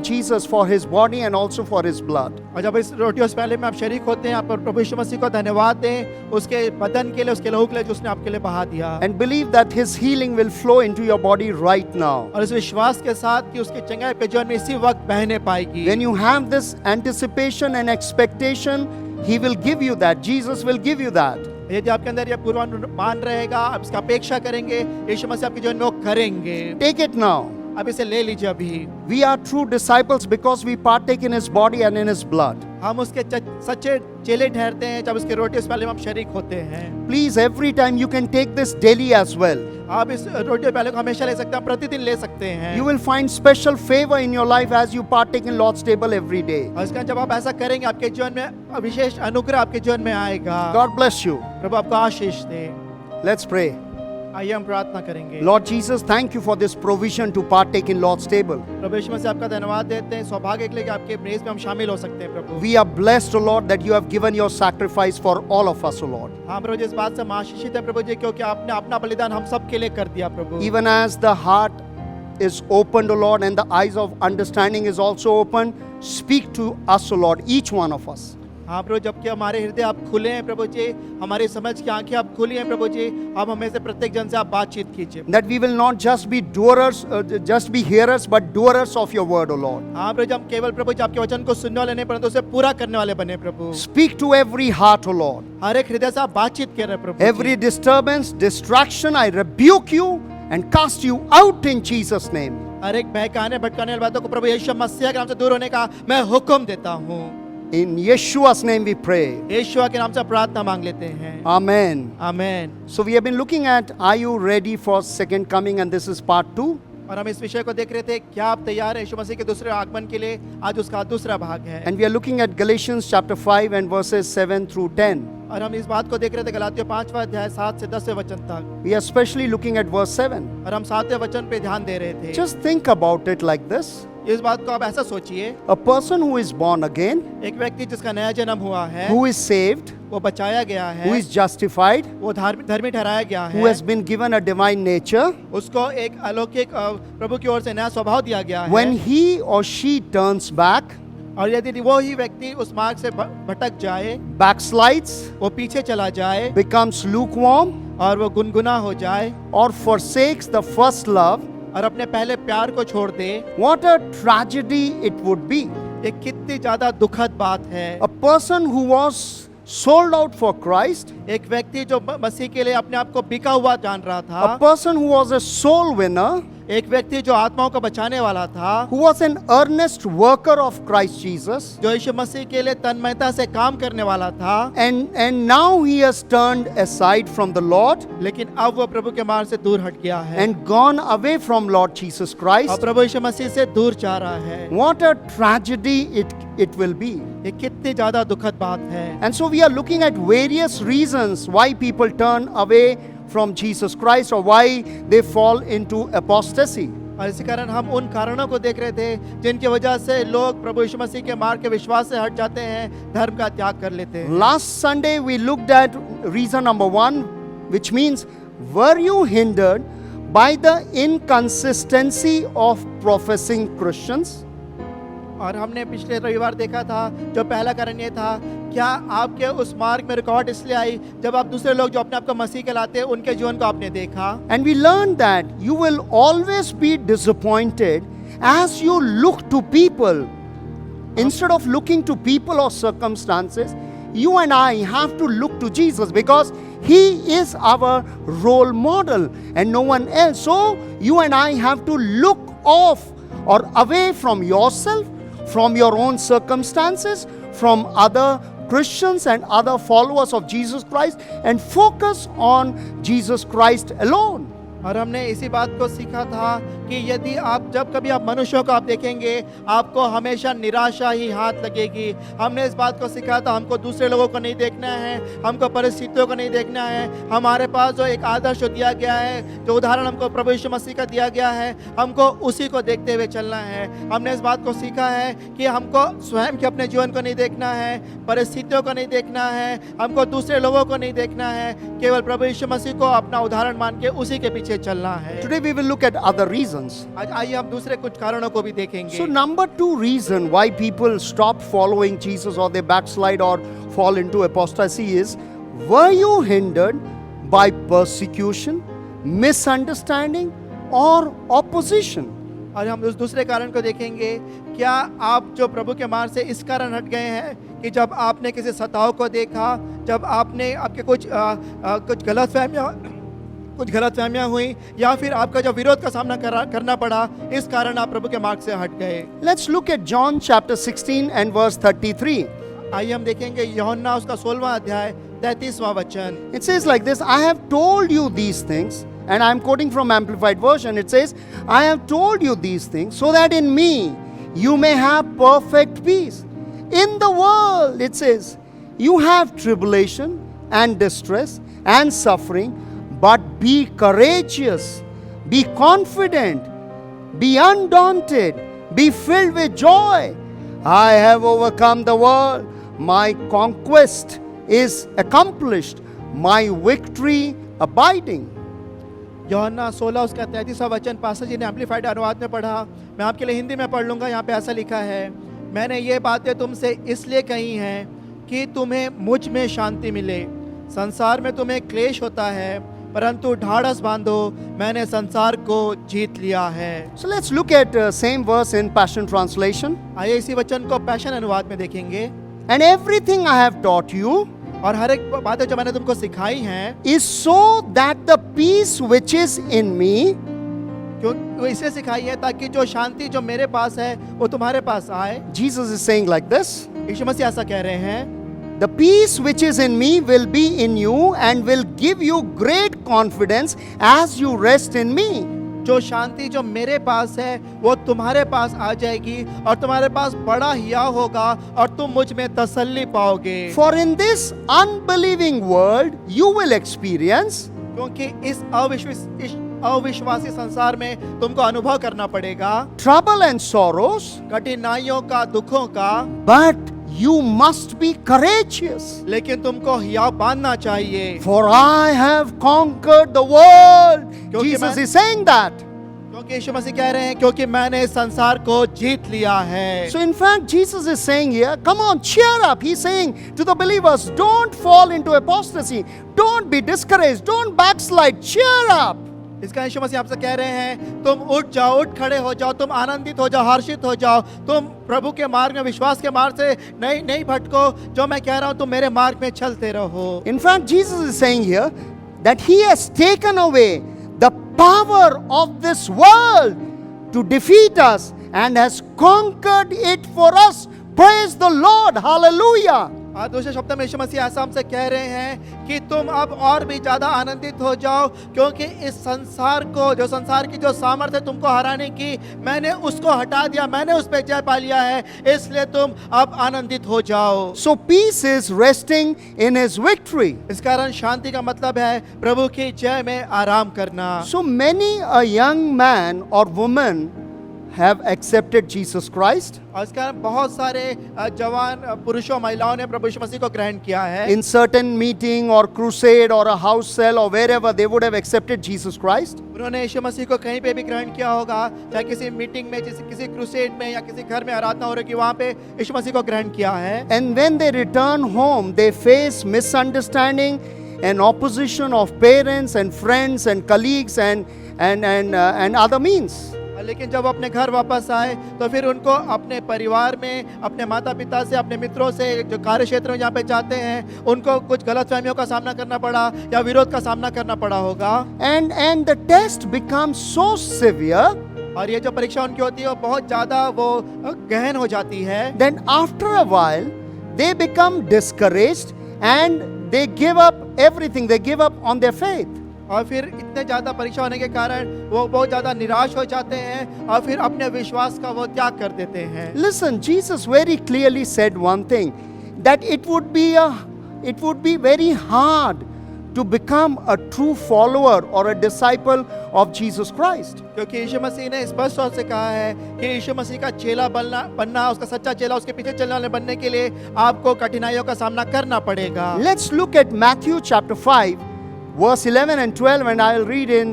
Jesus for his body and also for his blood. और जब इस रोटी और इस प्याले में आप शरीक होते हैं, आप प्रभु यीशु मसीह को धन्यवाद दें उसके बदन के लिए, उसके लहू के लिए जो उसने आपके लिए बहा दिया, And believe that his healing will flow into your body right now. और इस विश्वास के साथ कि उसकी चंगाई आपके जीवन में इसी वक्त बहने पाएगी। When you have this anticipation and expectation, he will give you that. Jesus will give you that. यदि आपके अंदर यह पूर्वानुमान रहेगा, आप इसका अपेक्षा करेंगे, यीशु मसीह आपके जीवन में वो करेंगे। Take it now. आप इसे ले लीजिए अभी। We are true disciples because we partake in his body and in his blood. हम उसके सच्चे चेले ठहरते हैं जब उसके रोटी उस प्याले में हम शरीक होते हैं। Please, every time you can take this daily as well. आप इस रोटी और प्याले को हमेशा ले सकते हैं, प्रतिदिन ले सकते हैं। You will find special favor in your life as you partake in Lord's table every day. और इसका जब आप ऐसा करेंगे, आपके जीवन में विशेष अनुग्रह आपके जीवन में आएगा। God bless you. प्रभु आपको आशीष दे। Let's pray. आइए हम प्रार्थना करेंगे। Lord Jesus, thank you for this provision to partake in Lord's table. प्रभु यीशु मसीह आपका धन्यवाद देते हैं सौभाग्य के लिए कि आपके मेज में हम शामिल हो सकते हैं प्रभु। We are blessed, O Lord, that you have given your sacrifice for all of us, O Lord. हाँ प्रभु जी, इस बात से हम आशीषित हैं प्रभु जी, क्योंकि आपने अपना बलिदान हम सब के लिए कर दिया प्रभु। Even as the heart is opened, O Lord, and the eyes of understanding is also open, speak to us, O Lord, each one of us. हाँ प्रभु, जबकि हमारे हृदय आप खुले हैं प्रभु जी, हमारी समझ की आंखें आप खुली हैं प्रभु जी, हम हमें से प्रत्येक जन से आप बातचीत कीजिए। That we will not just be doers, just be hearers, but doers of your word, O Lord. हाँ प्रभु जी, हम केवल प्रभु जी आपके वचन को सुनने वाले नहीं, परंतु उसे पूरा करने वाले बने प्रभु। Speak to every heart, O Lord. हर एक हृदय से आप बातचीत कर रहे हैं प्रभु। Every disturbance, distraction, I rebuke you and cast you out in Jesus' name. हर एक बहकाने भटकाने वाली बातों को प्रभु यीशु मसीह के नाम से दूर होने का मैं हुक्म देता हूँ। In Yeshua's name we pray. यीशु के नाम से प्रार्थना मांग लेते हैं। Amen. Amen. So we have been looking at, are you ready for second coming? And this is part 2. और हम इस विषय को देख रहे थे, क्या आप तैयार हैं यीशु मसीह के दूसरे आगमन के लिए? आज उसका दूसरा भाग है। And we are looking at Galatians chapter 5 and verses 7 through 10. और हम इस बात को देख रहे थे गलातियों 5वां अध्याय 7 से 10वें वचन तक, We are especially looking at verse 7. और हम 7वें वचन पे ध्यान दे रहे थे। Just think about it like this. इस बात को आप ऐसा सोचिए, A person who is born again, एक व्यक्ति जिसका नया जन्म हुआ है, who is saved, वो बचाया गया who है, is justified, वो धर्मी ठहराया गया who है, has been given a divine nature, उसको एक अलौकिक प्रभु की ओर से नया स्वभाव दिया गया when है। he or she turns back, और यदि वो ही व्यक्ति उस मार्ग से भटक जाए, backslides, वो पीछे चला जाए becomes lukewarm, और वो गुनगुना हो जाए or forsakes the first love, और अपने पहले प्यार को छोड़ दे, what a tragedy it would be. ये कितनी ज्यादा दुखद बात है। A person who was sold out for Christ, एक व्यक्ति जो मसीह के लिए अपने आप को बिका हुआ जान रहा a था, person who was a soul winner, एक व्यक्ति जो आत्माओं को बचाने वाला था, who was an earnest worker of Christ Jesus, जो यीशु मसीह के लिए तन्मयता से काम करने वाला था, and now he has turned aside from the Lord लेकिन अब वो प्रभु के मार्ग से दूर हट गया है and gone away from Lord Jesus और Christ. प्रभु यीशु मसीह से दूर जा रहा है। What a tragedy it will be. ये कितनी ज्यादा दुखद बात है। And so we are looking at various reasons why people turn away from Jesus Christ or why they fall into apostasy. और इसी कारण हम उन कारणों को देख रहे थे जिनकी वजह से लोग प्रभु यीशु मसीह के मार्ग के विश्वास से हट जाते हैं, धर्म का त्याग कर लेते हैं। Last Sunday we looked at reason number 1, which means, were you hindered by the inconsistency of professing Christians? और हमने पिछले रविवार देखा था, जो पहला कारण ये था, क्या आपके उस मार्ग में रुकावट इसलिए आई जब आप दूसरे लोग जो अपने आप को मसीह कहलाते हैं उनके जीवन को आपने देखा। And we learned that you will always be disappointed as you look to people. Instead of looking to people or circumstances, you and I have to look to Jesus because He is our role model and no one else. So you and I have to look off or away from yourself, from your own circumstances, from other Christians and other followers of Jesus Christ, and focus on Jesus Christ alone. और हमने इसी बात को सीखा था कि यदि आप जब कभी आप मनुष्यों को आप देखेंगे, आपको हमेशा निराशा ही हाथ लगेगी। हमने इस बात को सीखा था, हमको दूसरे लोगों को नहीं देखना है, हमको परिस्थितियों को नहीं देखना है। हमारे पास जो एक आदर्श दिया गया है, जो उदाहरण हमको प्रभु यीशु मसीह का दिया गया है, हमको उसी को देखते हुए चलना है। हमने इस बात को सीखा है कि हमको स्वयं के अपने जीवन को नहीं देखना है, परिस्थितियों को नहीं देखना है, हमको दूसरे लोगों को नहीं देखना है, केवल प्रभु यीशु मसीह को अपना उदाहरण मान के उसी के पीछे चलना है। Today we will look at other reasons. आज आइए हम दूसरे कुछ कारणों को भी देखेंगे। So number 2 reason why people stop following Jesus or they backslide or fall into apostasy is, were you hindered by persecution, misunderstanding or opposition? और हम उस दूसरे कारण को देखेंगे, क्या आप जो प्रभु के मार्ग से इस कारण हट गए हैं कि जब आपने किसी सताव को देखा, जब आपने आपके कुछ गलतफहमियां हुई, या फिर आपका जो विरोध का सामना करना पड़ा, इस कारण आप प्रभु के मार्ग से हट गए। Let's look at John chapter 16 and verse 33. आइए हम देखेंगे यूहन्ना उसका 16वां अध्याय 33वां वचन। It says like this, I have told you these things, and I am quoting from Amplified Version. It says, I have told you these things so that in me you may have perfect peace. In the world, it says, you have tribulation and distress and suffering, but be courageous, be confident, be undaunted, be filled with joy. I have overcome the world. My conquest is accomplished, my victory abiding. यूहन्ना 16 उसका 33वां वचन पास्टर जी ने एम्पलीफाइड अनुवाद में पढ़ा। मैं आपके लिए हिंदी में पढ़ लूँगा। यहाँ पे ऐसा लिखा है, मैंने ये बातें तुमसे इसलिए कही हैं कि तुम्हें मुझ में शांति मिले। संसार में तुम्हें क्लेश होता है, परंतु ढाढ़स बांधो, मैंने संसार को जीत लिया है। So let's look at same verse in Passion Translation. आइए इसी वचन को पैशन अनुवाद में देखेंगे। And everything I have taught you और हर एक बातें जो मैंने तुमको सिखाई हैं, is so that the peace which is in me क्यों वो इसलिए सिखाई है ताकि जो शांति जो मेरे पास है वो तुम्हारे पास आए। Jesus is saying like this, यीशु मसीह ऐसा कह रहे हैं, the peace which is in me will be in you and will give you great confidence as you rest in me. जो शांति जो मेरे पास है वो तुम्हारे पास आ जाएगी और तुम्हारे पास बड़ा हियाव होगा और तुम मुझ में तसल्ली पाओगे। For in this unbelieving world, you will experience क्योंकि इस अविश्वासी संसार में तुमको अनुभव करना पड़ेगा trouble and sorrows, कठिनाइयों का, दुखों का, but you must be courageous. लेकिन तुमको हियाव बांधना चाहिए। For I have conquered the world. क्योंकि Jesus मैं- is saying that. क्योंकि यीशु मसीह कह रहे हैं क्योंकि मैंने इस संसार को जीत लिया है। So in fact, Jesus is saying here, come on, cheer up. He's saying to the believers, don't fall into apostasy. Don't be discouraged. Don't backslide. Cheer up. इसका यीशु मसीह आपसे कह रहे हैं तुम उठ जाओ, उठ खड़े हो जाओ, तुम आनंदित हो जाओ, हर्षित हो जाओ, तुम प्रभु के मार्ग में, विश्वास के मार्ग से नहीं भटको। जो मैं कह रहा हूं तुम मेरे मार्ग में चलते रहो। In fact, Jesus is saying here that He has taken away the power of this world to defeat us and has conquered it for us. Praise the Lord. Hallelujah. आज दूसरे शब्द में यीशु मसीह ऐसा हमसे कह रहे हैं कि तुम अब और भी ज्यादा आनंदित हो जाओ क्योंकि इस संसार को, जो संसार की जो सामर्थ्य तुमको हराने की, मैंने उसको हटा दिया, मैंने उस पर जय पा लिया है, इसलिए तुम अब आनंदित हो जाओ। So peace is resting in His victory. इस कारण शांति का मतलब है प्रभु की जय में आराम करना। So many a young man or woman have accepted Jesus Christ और इस कारण बहुत सारे जवान पुरुषों महिलाओं ने प्रभु यीशु मसीह को ग्रहण किया है। in certain meeting or crusade or a house cell or wherever they would have accepted Jesus Christ. उन्होंने यीशु मसीह को कहीं पे भी ग्रहण किया होगा, चाहे किसी मीटिंग में, किसी क्रूसेड में या किसी घर में आराधना हो रही, वहां पे यीशु मसीह को ग्रहण किया है। And when they return home, they face misunderstanding and opposition of parents and friends and colleagues and other means. लेकिन जब अपने घर वापस आए तो फिर उनको अपने परिवार में, अपने माता पिता से, अपने मित्रों से, जो कार्य क्षेत्र में जहाँ पे जाते हैं, उनको कुछ गलतफहमियों का सामना करना पड़ा या विरोध का सामना करना पड़ा होगा। And the test becomes so severe और ये जो परीक्षा उनकी होती है वो बहुत ज्यादा वो गहन हो जाती है। then after a while they become discouraged and they give up everything. They give up on their faith. और फिर इतने ज्यादा परीक्षा होने के कारण वो बहुत ज्यादा निराश हो जाते हैं और फिर अपने विश्वास का वो त्याग कर देते हैं। Listen, Jesus very clearly said one thing, that it would be very hard to become a true follower or a disciple of Jesus Christ. क्योंकि यीशु मसीह ने स्पष्ट तौर से कहा है कि यीशु मसीह का चेला बनना, उसका सच्चा चेला, उसके पीछे चलने वाले बनने के लिए आपको कठिनाइयों का सामना करना पड़ेगा। Let's look at Matthew chapter 5 verse 11 and 12 and I'll read in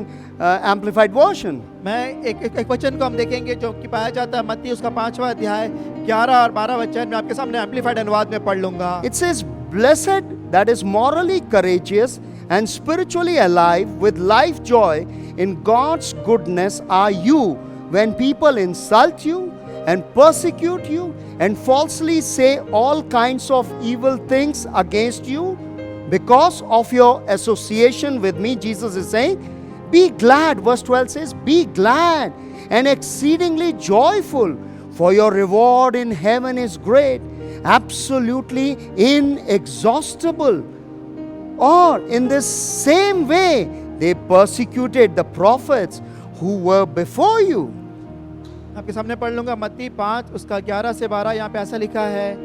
amplified version. मैं एक वचन को हम देखेंगे जो कि पाया जाता है मत्ती उसका 5वां अध्याय 11 और 12 वचन मैं आपके सामने एम्पलीफाइड अनुवाद में पढ़ लूंगा। It says, blessed, that is morally courageous and spiritually alive with life joy in God's goodness are you when people insult you and persecute you and falsely say all kinds of evil things against you because of your association with me. Jesus is saying, be glad. Verse 12 says, be glad and exceedingly joyful, for your reward in heaven is great, absolutely inexhaustible. Or in this same way, they persecuted the prophets who were before you. आपके सामने पढ़ लूंगा मत्ती 5 उसका 11 से 12। यहाँ पे ऐसा लिखा है,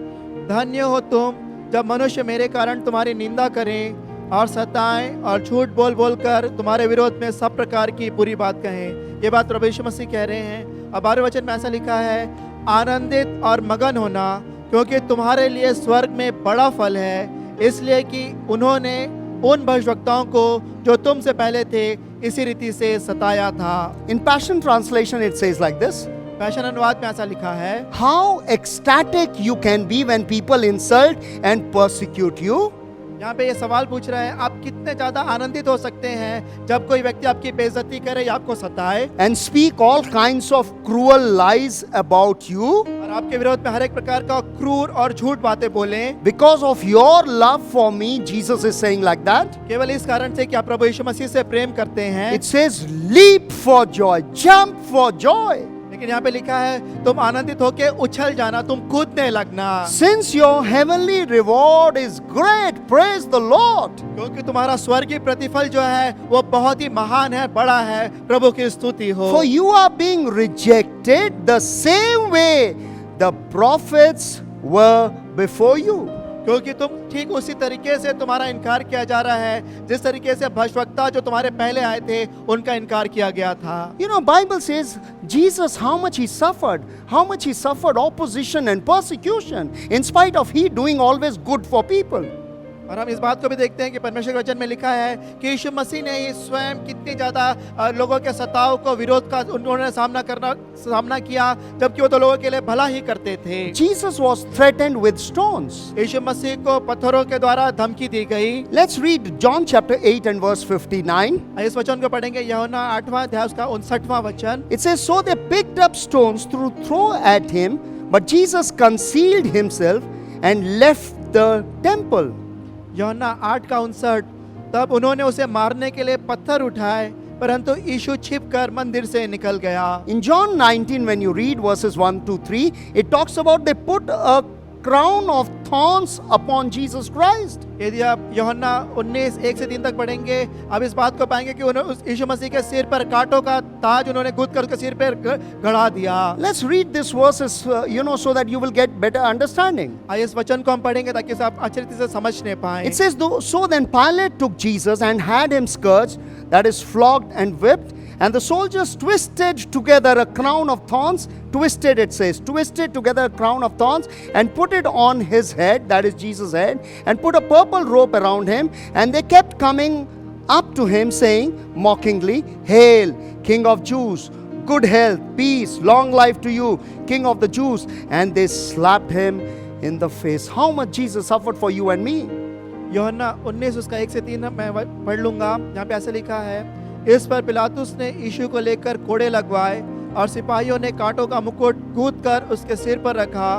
धन्य हो तुम जब मनुष्य मेरे कारण तुम्हारी निंदा करें और सताएं और झूठ बोल कर तुम्हारे विरोध में सब प्रकार की बुरी बात कहें। ये बात प्रभु यीशु मसीह कह रहे हैं। अब 12वें वचन में ऐसा लिखा है, आनंदित और मगन होना क्योंकि तुम्हारे लिए स्वर्ग में बड़ा फल है, इसलिए कि उन्होंने उन भविष्यवक्ताओं को जो तुमसे पहले थे इसी रीति से सताया था। In Passion Translation, it says like this. Passion अनुवाद में ऐसा लिखा है, How ecstatic you can be when people insult and persecute you. यहाँ पे ये सवाल पूछ रहा है, आप कितने ज्यादा आनंदित हो सकते हैं जब कोई व्यक्ति आपकी बेइज्जती करे या आपको सताए And speak all kinds of cruel lies about you. और आपके विरोध में हर एक प्रकार का क्रूर और झूठ बातें बोलें। Because of your love for me, Jesus is saying like that. केवल इस कारण से कि आप प्रभु यीशु मसीह से प्रेम करते हैं। It says, leap for joy, jump for joy. लेकिन यहाँ पे लिखा है, तुम आनंदित होके उछल जाना, तुम कूदने लगना। Since your heavenly reward is great, Praise the Lord. क्योंकि तुम्हारा स्वर्गीय प्रतिफल जो है वो बहुत ही महान है, बड़ा है। प्रभु की स्तुति हो। For you are being rejected the same way the prophets were before you. क्योंकि तुम ठीक उसी तरीके से तुम्हारा इनकार किया जा रहा है जिस तरीके से भविष्यवक्ता जो तुम्हारे पहले आए थे उनका इनकार किया गया था। You know, Bible says Jesus, how much he suffered opposition and persecution in spite of he doing always good for people. और हम इस बात को भी देखते हैं कि परमेश्वर के वचन में लिखा है कि यीशु मसीह ने ही स्वयं कितनी ज्यादा लोगों के सताव को, विरोध का उन्होंने सामना किया, जबकि वो तो लोगों के लिए भला ही करते थे। Jesus was threatened with stones. यीशु मसीह को पत्थरों के द्वारा धमकी दी गई। Let's read John chapter 8 and verse 59. इस वचन को पढ़ेंगे, यूहन्ना 8वां अध्याय उसका 59वां वचन। It says, so they picked up stones to throw at him, but Jesus concealed himself and left the temple. यूहन्ना 8 का 59। तब उन्होंने उसे मारने के लिए पत्थर उठाए, परंतु यीशु छिपकर मंदिर से निकल गया। In John 19, when you read verses 1 to 3, it talks about they put a crown of thorns upon Jesus Christ. यदि आप यूहन्ना 19 1 से 3 तक पढ़ेंगे, आप इस बात को पाएंगे कि उन्होंने उस यीशु मसीह के सिर पर कांटों का ताज उन्होंने गूंथ कर उसके सिर पर गड़ा दिया। Let's read this verses, so that you will get better understanding. आइए इस वचन को हम पढ़ेंगे ताकि इसे आप अच्छी रीति से समझने पाएं। It says, so then Pilate took Jesus and had him scourged, that is flogged and whipped, and the soldiers twisted together a crown of thorns, twisted together a crown of thorns, and put it on his head, that is Jesus' head, and put a purple robe around him, and they kept coming up to him, saying mockingly, Hail, King of Jews, good health, peace, long life to you, King of the Jews. And they slapped him in the face. How much Jesus suffered for you and me. यूहन्ना 19 उसका 1 से 3 मैं पढ़ लूंगा। यहाँ पे ऐसे लिखा है, इस पर पिलातुस ने यीशु को लेकर कोड़े लगवाए और सिपाहियों ने कांटों का मुकुट गूंथ कर उसके सिर पर रखा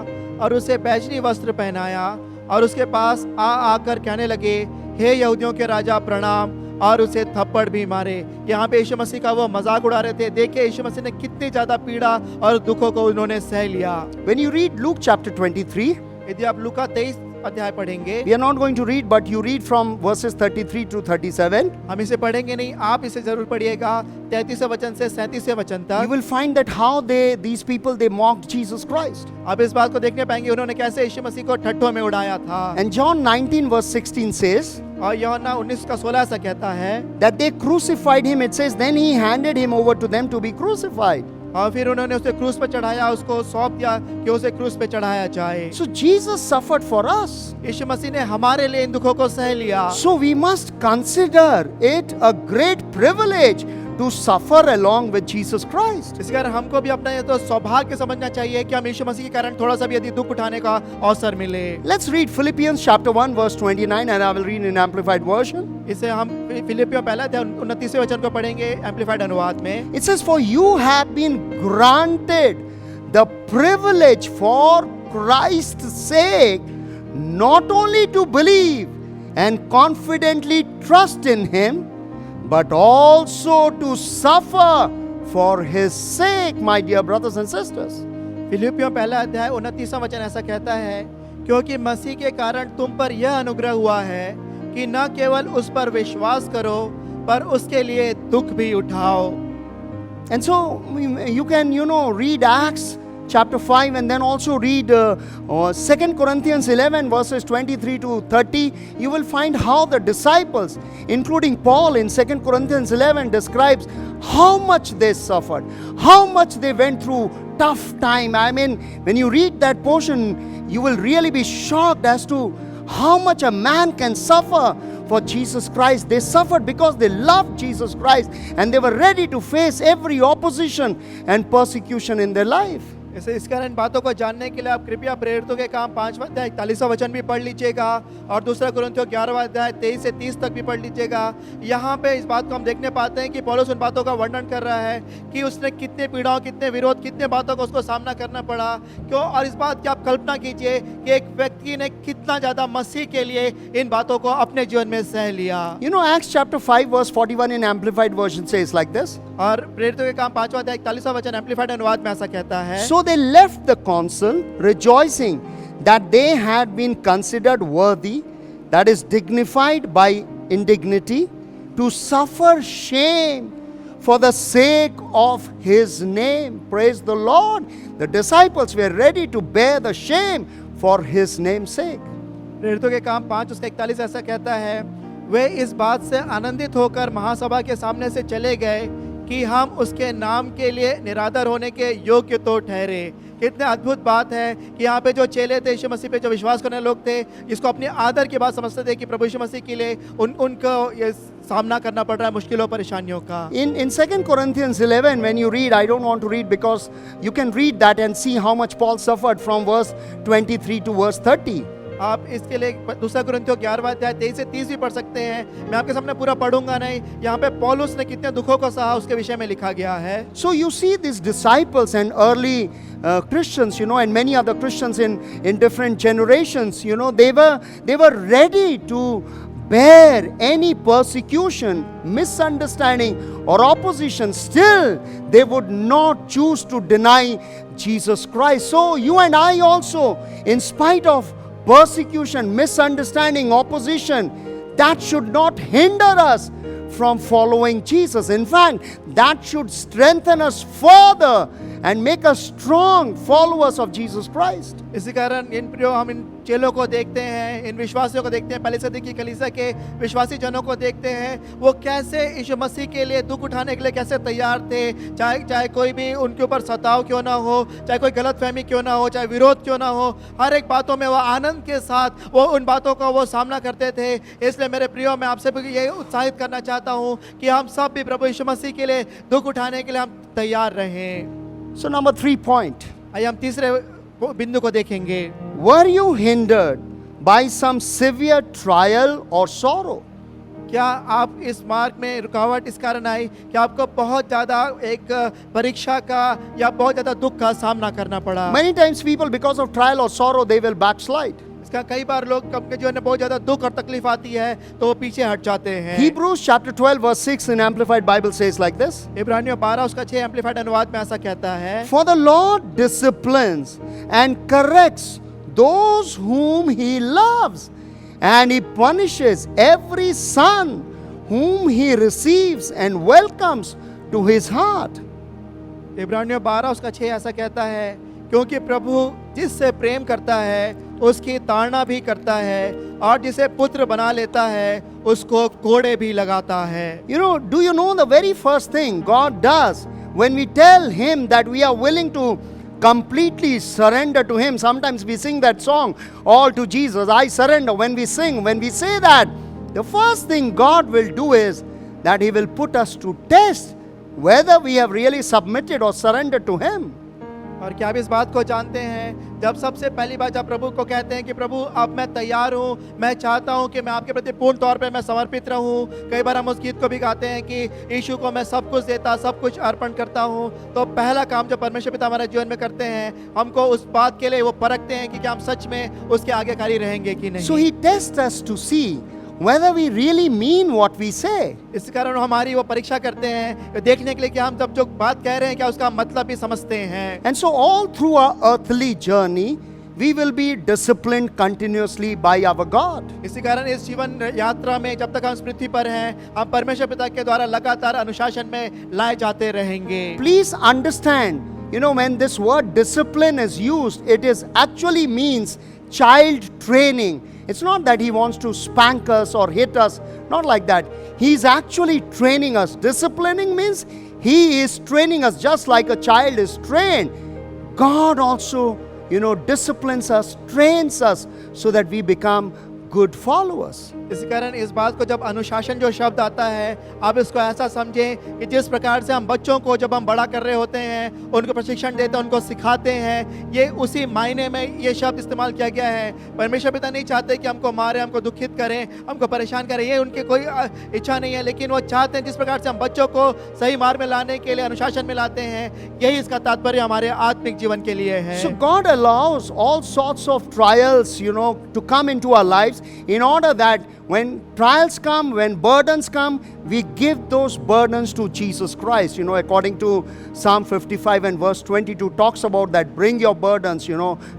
और उसे बैजनी वस्त्र पहनाया और उसके पास आकर कहने लगे, हे यहूदियों के राजा प्रणाम, और उसे थप्पड़ भी मारे। यहाँ पे यीशु मसीह का वो मजाक उड़ा रहे थे। देखिए यीशु मसीह ने कितनी ज्यादा पीड़ा और दुखों को उन्होंने सह लिया। When you read Luke chapter 23, यदि आप लूका 23 अध्याय पढ़ेंगे, we are not going to read, but you read from verses 33 to 37. हम इसे पढ़ेंगे नहीं, आप इसे जरूर पढ़िएगा 33वें वचन से 37वें वचन You तक। will find that how these people they mocked Jesus Christ. आप इस बात को देखने पाएंगे उन्होंने कैसे यीशु मसीह को ठट्ठों में उड़ाया था। And John 19 verse 16 says और यूहन्ना 19 का 16 ऐसा कहता है, that they crucified him. It says then he handed him over to them to be crucified. और फिर उन्होंने उसे क्रूस पर चढ़ाया, उसको सौंप दिया कि उसे क्रूस पे चढ़ाया जाए। So Jesus suffered for us. यीशु मसीह ने हमारे लिए इन दुखों को सह लिया। So we must consider it a great privilege to suffer along with Jesus Christ. इस कारण हमको भी अपना ये तो सौभाग्य समझना चाहिए कि हम यीशु मसीह के कारण थोड़ा सा भी यदि दुख उठाने का अवसर मिले। Let's read Philippians chapter 1 verse 29, and I will read in amplified version. इसे हम फिलिपियों पहला अध्याय 29वें वचन को पढ़ेंगे एम्पलीफाइड अनुवाद में। It says, for you have been granted the privilege for Christ's sake not only to believe and confidently trust in him, but also to suffer for his sake, my dear brothers and sisters. फिलिपियों पहला अध्याय 29वां वचन ऐसा कहता है, क्योंकि मसीह के कारण तुम पर यह अनुग्रह हुआ है कि न केवल उस पर विश्वास करो पर उसके लिए दुख भी उठाओ। And so you can, read Acts chapter 5 and then also read 2 Corinthians 11 verses 23 to 30. You will find how the disciples, including Paul in 2 Corinthians 11, describes how much they suffered, how much they went through tough time. I mean, when you read that portion, you will really be shocked as to how much a man can suffer for Jesus Christ. They suffered because they loved Jesus Christ and they were ready to face every opposition and persecution in their life. ऐसे इस कारण बातों को जानने के लिए आप कृपया प्रेरितों के काम 5वां अध्याय 41वां वचन भी पढ़ लीजिएगा और 2 कुरिन्थियों 11वां अध्याय 23 से 30 तक भी पढ़ लीजिएगा। यहाँ पे इस बात को हम देखने पाते हैं कि पौलुस उन बातों का वर्णन कर रहा है कि उसने कितने पीड़ाओं, कितने विरोध, कितने बातों को उसको सामना करना पड़ा। क्यों? और इस बात की आप कल्पना कीजिए कि एक व्यक्ति ने कितना ज्यादा मसीह के लिए इन बातों को अपने जीवन में सह लिया। Acts chapter 5 verse 41 in amplified version says like this. और प्रेरितों के काम 5वां अध्याय 41वां वचन एम्पलीफाइड अनुवाद में ऐसा कहता है, So they left the council rejoicing that they had been considered worthy that is dignified by indignity, to suffer shame for the sake of his name. Praise the Lord. The disciples were ready to bear the shame for his name's sake. प्रेरितों के काम 5 उसका 41 ऐसा कहता है, वे इस बात से आनंदित होकर महासभा के सामने से चले गए कि हम उसके नाम के लिए निरादर होने के योग्य तो ठहरे। कितने अद्भुत बात है कि यहाँ पे जो चेले थे, यीशु मसीह पे जो विश्वास करने लोग थे, जिसको अपने आदर की बात समझते थे कि प्रभु यीशु मसीह के लिए उनको ये सामना करना पड़ रहा है मुश्किलों परेशानियों का। In 2 Corinthians 11, when you read, I don't want to read because you can read that and see how much Paul suffered from verse 23 to verse 30. आप इसके लिए 2 कुरिन्थियों 11वां अध्याय 23 से 30 भी पढ़ सकते हैं। मैं आपके सामने पूरा पढ़ूंगा नहीं। यहाँ पे पौलुस ने कितने दुखों को सहा उसके विषय में लिखा गया है। So you see these disciples and early Christians, and many other Christians in different generations, they were ready to bear any persecution, misunderstanding or opposition. Still, they would not choose to deny Jesus Christ. So you and I also, in spite of persecution, misunderstanding, opposition, that should not hinder us from following Jesus. In fact, that should strengthen us further and make us strong followers of Jesus Christ. इसी कारण इन प्रियो हम इन चेलों को देखते हैं, इन विश्वासियों को देखते हैं, पहले सदी की कलीसिया के विश्वासी जनों को देखते हैं, वो कैसे यीशु मसीह के लिए दुख उठाने के लिए कैसे तैयार थे। चाहे कोई भी उनके ऊपर सताव क्यों ना हो, चाहे कोई गलतफहमी क्यों ना हो, चाहे विरोध क्यों ना हो, हर एक बातों में वो आनंद के साथ वो उन बातों का वो सामना करते थे। इसलिए मेरे प्रियो मैं आपसे भी ये उत्साहित करना चाहता हूँ कि हम सब भी प्रभु यीशु मसीह के लिए दुख उठाने के लिए हम तैयार रहें। So number 3 point. आइए हम तीसरे बिंदु को देखेंगे। Were you hindered by some severe trial or sorrow? क्या आप इस मार्ग में रुकावट इस कारण आई कि आपको बहुत ज़्यादा एक परीक्षा का या बहुत ज़्यादा दुख का सामना करना पड़ा। Many times people, because of trial or sorrow, they will backslide. इसका कई बार लोग अपने जीवन में बहुत ज़्यादा दुख और तकलीफ आती है तो वो पीछे हट जाते हैं। Hebrews chapter 12 verse 6 in Amplified Bible says like this. इब्रानियों 12 उसका 6 एम्पलीफाइड अनुवाद में ऐसा कहता है, For the Lord disciplines and corrects those whom he loves, and he punishes every son whom he receives and welcomes to his heart. इब्रानियों 12 उसका 6 ऐसा कहता है, क्योंकि प्रभु जिससे प्रेम करता है उसकी ताड़ना भी करता है और जिसे पुत्र बना लेता है उसको कोड़े भी लगाता है। Do you know the very first thing God does when we tell him that we are willing to completely surrender to him? Sometimes we sing that song, all to Jesus, I surrender. When we say that, the first thing God will do is that he will put us to test whether we have really submitted or surrendered to him. और क्या आप इस बात को जानते हैं, जब सबसे पहली बार जब प्रभु को कहते हैं कि प्रभु अब मैं तैयार हूँ, मैं चाहता हूँ कि मैं आपके प्रति पूर्ण तौर पे मैं समर्पित रहूँ। कई बार हम उस गीत को भी गाते हैं कि यीशु को मैं सब कुछ देता, सब कुछ अर्पण करता हूँ। तो पहला काम जो परमेश्वर पिता हमारे जीवन में करते हैं, हमको उस बात के लिए वो परखते हैं कि क्या हम सच में उसके आज्ञाकारी रहेंगे कि नहीं। So he tests us to see whether we really mean what we say. इस कारण हमारी वो परीक्षा करते हैं देखने के लिए कि हम जब जो बात कह रहे हैं क्या उसका मतलब भी समझते हैं। And so all through our earthly journey, we will be disciplined continuously by our God. इसी कारण इस जीवन यात्रा में जब तक हम इस पृथ्वी पर हैं, हम परमेश्वर पिता के द्वारा लगातार अनुशासन में लाए जाते रहेंगे। Please understand, when this word discipline is used, it is actually means child training. It's not that he wants to spank us or hit us, not like that. He's actually training us. Disciplining means he is training us just like a child is trained. God also, disciplines us, trains us so that we become good followers. इसी कारण इस बात को जब अनुशासन जो शब्द आता है, आप इसको ऐसा समझें कि जिस प्रकार से हम बच्चों को जब हम बड़ा कर रहे होते हैं, उनको प्रशिक्षण देते हैं, उनको सिखाते हैं, ये उसी मायने में ये शब्द इस्तेमाल किया गया है। परमेश्वर पिता नहीं चाहते कि हमको मारे, हमको दुखित करें, हमको परेशान करें, ये उनकी कोई इच्छा नहीं है, लेकिन वो चाहते हैं जिस प्रकार से हम बच्चों को सही मार्ग में लाने के लिए अनुशासन में लाते हैं, यही इसका तात्पर्य हमारे आत्मिक जीवन के लिए है। So God allows all sorts of trials, to come into our lives in order that when trials come, when burdens come, we give those burdens to Jesus Christ. According to Psalm 55 and verse 22 talks about that. Bring your burdens,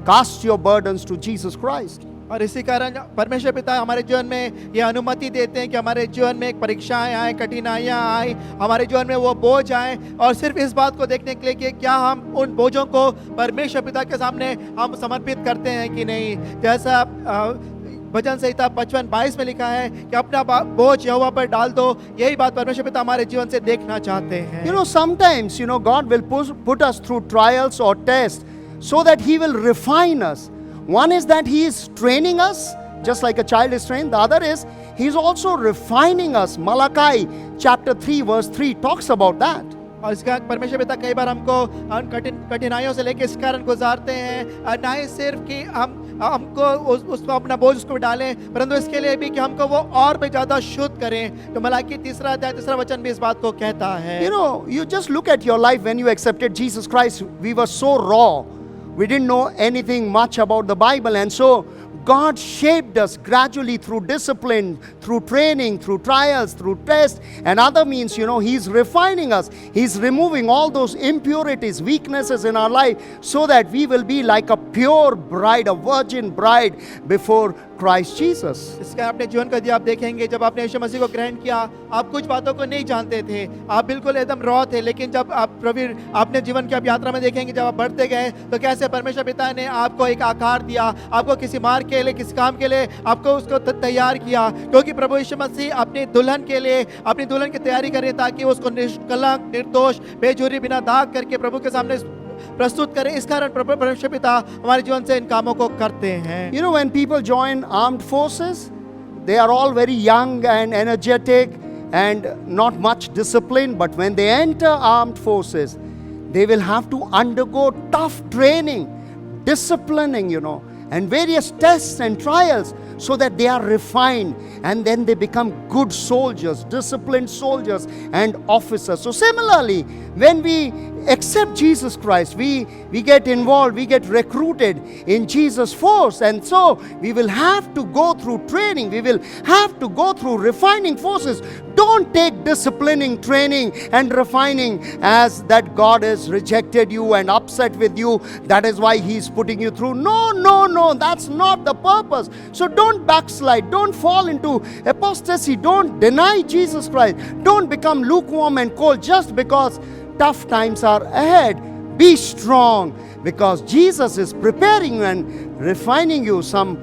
cast your burdens to Jesus Christ. और इसी कारण परमेश्वर पिता हमारे जीवन में ये अनुमति देते हैं कि हमारे जीवन में एक परीक्षाएं आए, कठिनाइयां आए, हमारे जीवन में वो बोझ आए, और सिर्फ इस बात को देखने के लिए कि क्या हम उन बोझों को परमेश्वर पिता के सामने हम समर्पित करते हैं कि नहीं। जैसा भजन संहिता 55:22 में लिखा है कि अपना बोझ यहोवा पर डाल दो। यही बात परमेश्वर पिता हमारे जीवन से देखना चाहते हैं। You know, sometimes, God will put us through trials or tests so that He will refine us. One is that He is training us, just like a child is trained. The other is He is also refining us. Malachi chapter 3 verse 3 talks about that. और इसका परमेश्वर पिता कई बार हमको कठिनाइयों से लेकर इस कारण गुजारते हैं, ना ही सिर्फ कि हमको उसको अपना बोझ उसको डालें, परंतु इसके लिए भी कि हमको वो और भी ज्यादा शुद्ध करें। तो मलाकी 3 वचन भी इस बात को कहता है। You just look at your life when you accepted Jesus Christ. We were so raw. We didn't know anything much about the Bible, and so God shaped us gradually through discipline, through training, through trials, through tests and other means. He's refining us. He's removing all those impurities, weaknesses in our life, so that we will be like a pure bride, a virgin bride before Christ Jesus. इसका अपने जीवन का यदि आप देखेंगे, जब आपने यीशु मसीह को ग्रहण किया, आप कुछ बातों को नहीं जानते थे, आप बिल्कुल एकदम रॉ थे, लेकिन जब आप प्रवीण आपने जीवन की आप यात्रा में देखेंगे, जब आप बढ़ते गए तो कैसे परमेश्वर पिता ने आपको एक आकार दिया, आपको किसी मार्ग के लिए, किसी काम के लिए आपको उसको तैयार किया, क्योंकि प्रभु यीशु मसीह अपनी दुल्हन के लिए अपनी दुल्हन की तैयारी करे, ताकि उसको निष्कलंक, निर्दोष, बेजुरी, बिना दाग करके प्रभु के सामने प्रस्तुत करें। इस कारण परमेश्वर पिता हमारे जीवन से इन कामों को करते हैं। When people join armed forces, they are all very young and energetic and not much discipline, but when they enter armed forces, they will have to undergo tough training, disciplining, and various tests and trials, so that they are refined and then they become good soldiers, disciplined soldiers and officers. So similarly, when we accept Jesus Christ, we get involved, we get recruited in Jesus' force, and so we will have to go through training, we will have to go through refining forces. Don't take disciplining, training and refining as that God has rejected you and upset with you, that is why He is putting you through. No, that's not the purpose. So don't backslide, don't fall into apostasy, don't deny Jesus Christ, don't become lukewarm and cold just because tough times are ahead. Be strong, because Jesus is preparing you and refining you. Some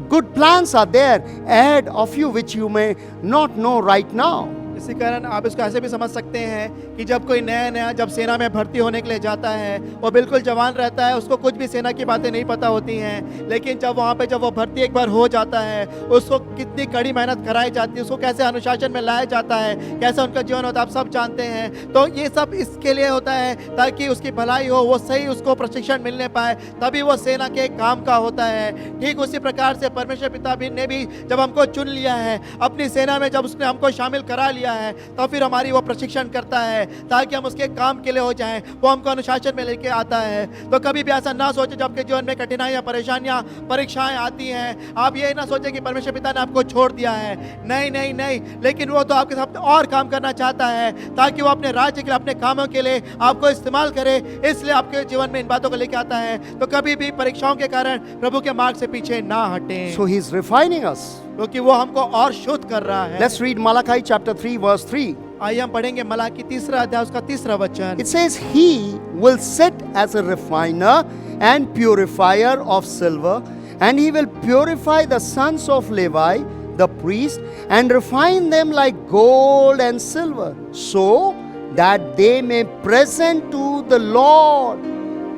good plans are there ahead of you which you may not know right now. इसी कारण आप इसको ऐसे भी समझ सकते हैं कि जब कोई नया जब सेना में भर्ती होने के लिए जाता है, वो बिल्कुल जवान रहता है, उसको कुछ भी सेना की बातें नहीं पता होती हैं, लेकिन जब वो भर्ती एक बार हो जाता है, उसको कितनी कड़ी मेहनत कराई जाती है, उसको कैसे अनुशासन में लाया जाता है, कैसा उनका जीवन होता है, आप सब जानते हैं। तो ये सब इसके लिए होता है ताकि उसकी भलाई हो, वो सही उसको प्रशिक्षण मिलने पाए, तभी वो सेना के काम का होता है। ठीक उसी प्रकार से परमेश्वर पिता ने भी जब हमको चुन लिया है अपनी सेना में, जब उसने हमको शामिल करा लिया है, तो फिर हमारी वो प्रशिक्षण करता है ताकि हम उसके काम के लिए हो जाएं, वो हमको अनुशासन में लेके आता है। तो कभी भी ऐसा ना सोचे जब आपके जीवन में कठिनाइयां, परेशानियां, परीक्षाएं आती हैं, आप ये ना सोचे कि परमेश्वर पिता ने आपको छोड़ दिया है। नहीं, लेकिन वो तो आपके साथ और काम करना चाहता है ताकि वो अपने राज्य के लिए, अपने कामों के लिए आपको इस्तेमाल करे, इसलिए आपके जीवन में इन बातों को लेके आता है। तो कभी भी परीक्षाओं के कारण प्रभु के मार्ग से पीछे ना हटें। So He is refining us. क्योंकि वो हमको और शुद्ध कर रहा है। Let's read Malachi chapter 3 verse 3. आइए हम पढ़ेंगे मलाकी 3 अध्याय उसका 3 वचन। It says, He will sit as a refiner and purifier of silver, and He will purify the sons of Levi, the priest, and refine them like gold and silver, so that they may present to the Lord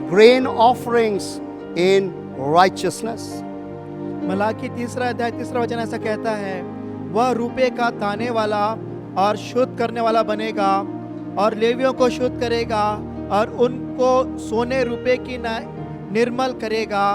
grain offerings in righteousness. Malachi 3 अध्याय 3 वचन ऐसा कहता है, वह रुपये का ताने वाला और शुद्ध करने वाला बनेगा, और लेवियों को शुद्ध करेगा और उनको सोने रुपये की निर्मल करेगा,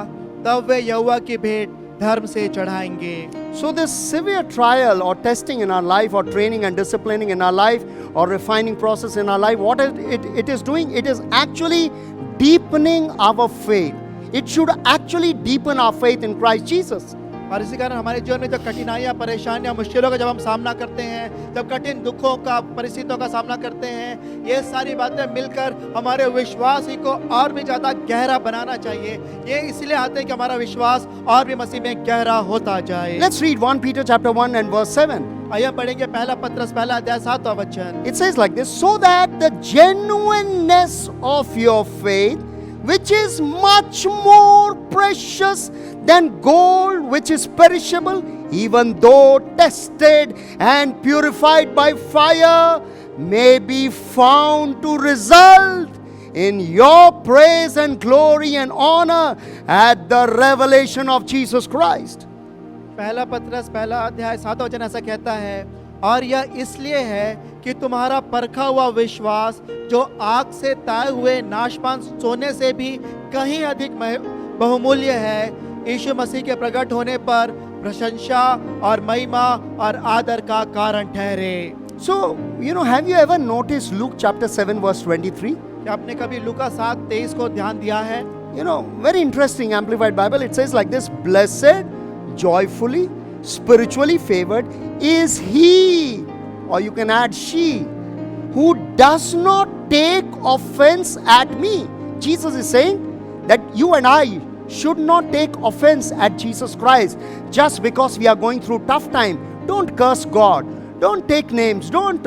तब वे यहोवा की भेंट धर्म से चढ़ाएंगे। So this severe trial or testing in our life, or training and disciplining in our life, or refining process in our life, what it is doing? It is actually deepening our faith. It should actually deepen our faith in Christ Jesus. और इसी कारण हमारे जीवन में जो कठिनाइयाँ, परेशानियाँ, मुश्किलों का जब हम सामना करते हैं, जब कठिन दुखों का, परिस्थितियों का सामना करते हैं, ये सारी बातें मिलकर हमारे विश्वास ही को और भी ज़्यादा गहरा बनाना चाहिए। ये इसलिए आते हैं कि हमारा विश्वास और भी मसीह में गहरा होता जाए। Let's read 1 Peter chapter 1 and verse 7. आइए हम पढ़ेंगे पहला पत्रस पहला अध्याय 7वां वचन। It says like this, so that the genuineness of your faith, which is much more precious than gold which is perishable, even though tested and purified by fire, may be found to result in your praise and glory and honor at the revelation of Jesus Christ. पहला पत्रस पहला अध्याय 7वां वचन ऐसा कहता है, और यह इसलिए है कि तुम्हारा परखा हुआ विश्वास, जो आग से ताए हुए नाशपान सोने से भी कहीं अधिक बहुमूल्य है, यीशु मसीह के प्रकट होने पर प्रशंसा और महिमा और आदर का कारण ठहरे। So, have you ever noticed Luke chapter 7 verse 23? क्या आपने कभी लूका 7:23 को ध्यान दिया है? Very interesting Amplified Bible. It says like this, blessed, joyfully, spiritually favored is he, or you can add she, who does not take offense at me. Jesus is saying that you and I should not take offense at Jesus Christ just because we are going through tough time. Don't curse God. Don't take names. Don't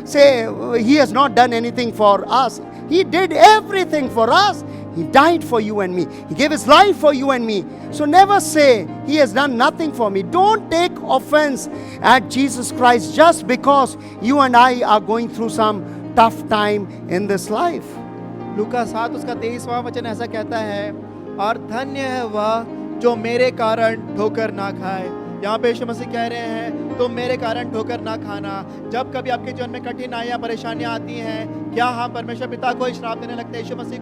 say he has not done anything for us. He did everything for us. He died for you and me. He gave his life for you and me. So never say he has done nothing for me. Don't take offense at Jesus Christ just because you and I are going through some tough time in this life. लूका 7 उसका 23वां वचन ऐसा कहता है, और धन्य है वह जो मेरे कारण ठोकर ना खाए। यहाँ पे यीशु मसीह कह रहे हैं, तुम मेरे कारण ठोकर ना खाना। जब कभी आपके जीवन में कठिनाइयाँ, परेशानियाँ आती हैं, क्या हम परमेश्वर पिता को श्राप देने लगते हैं, यीशु मसीह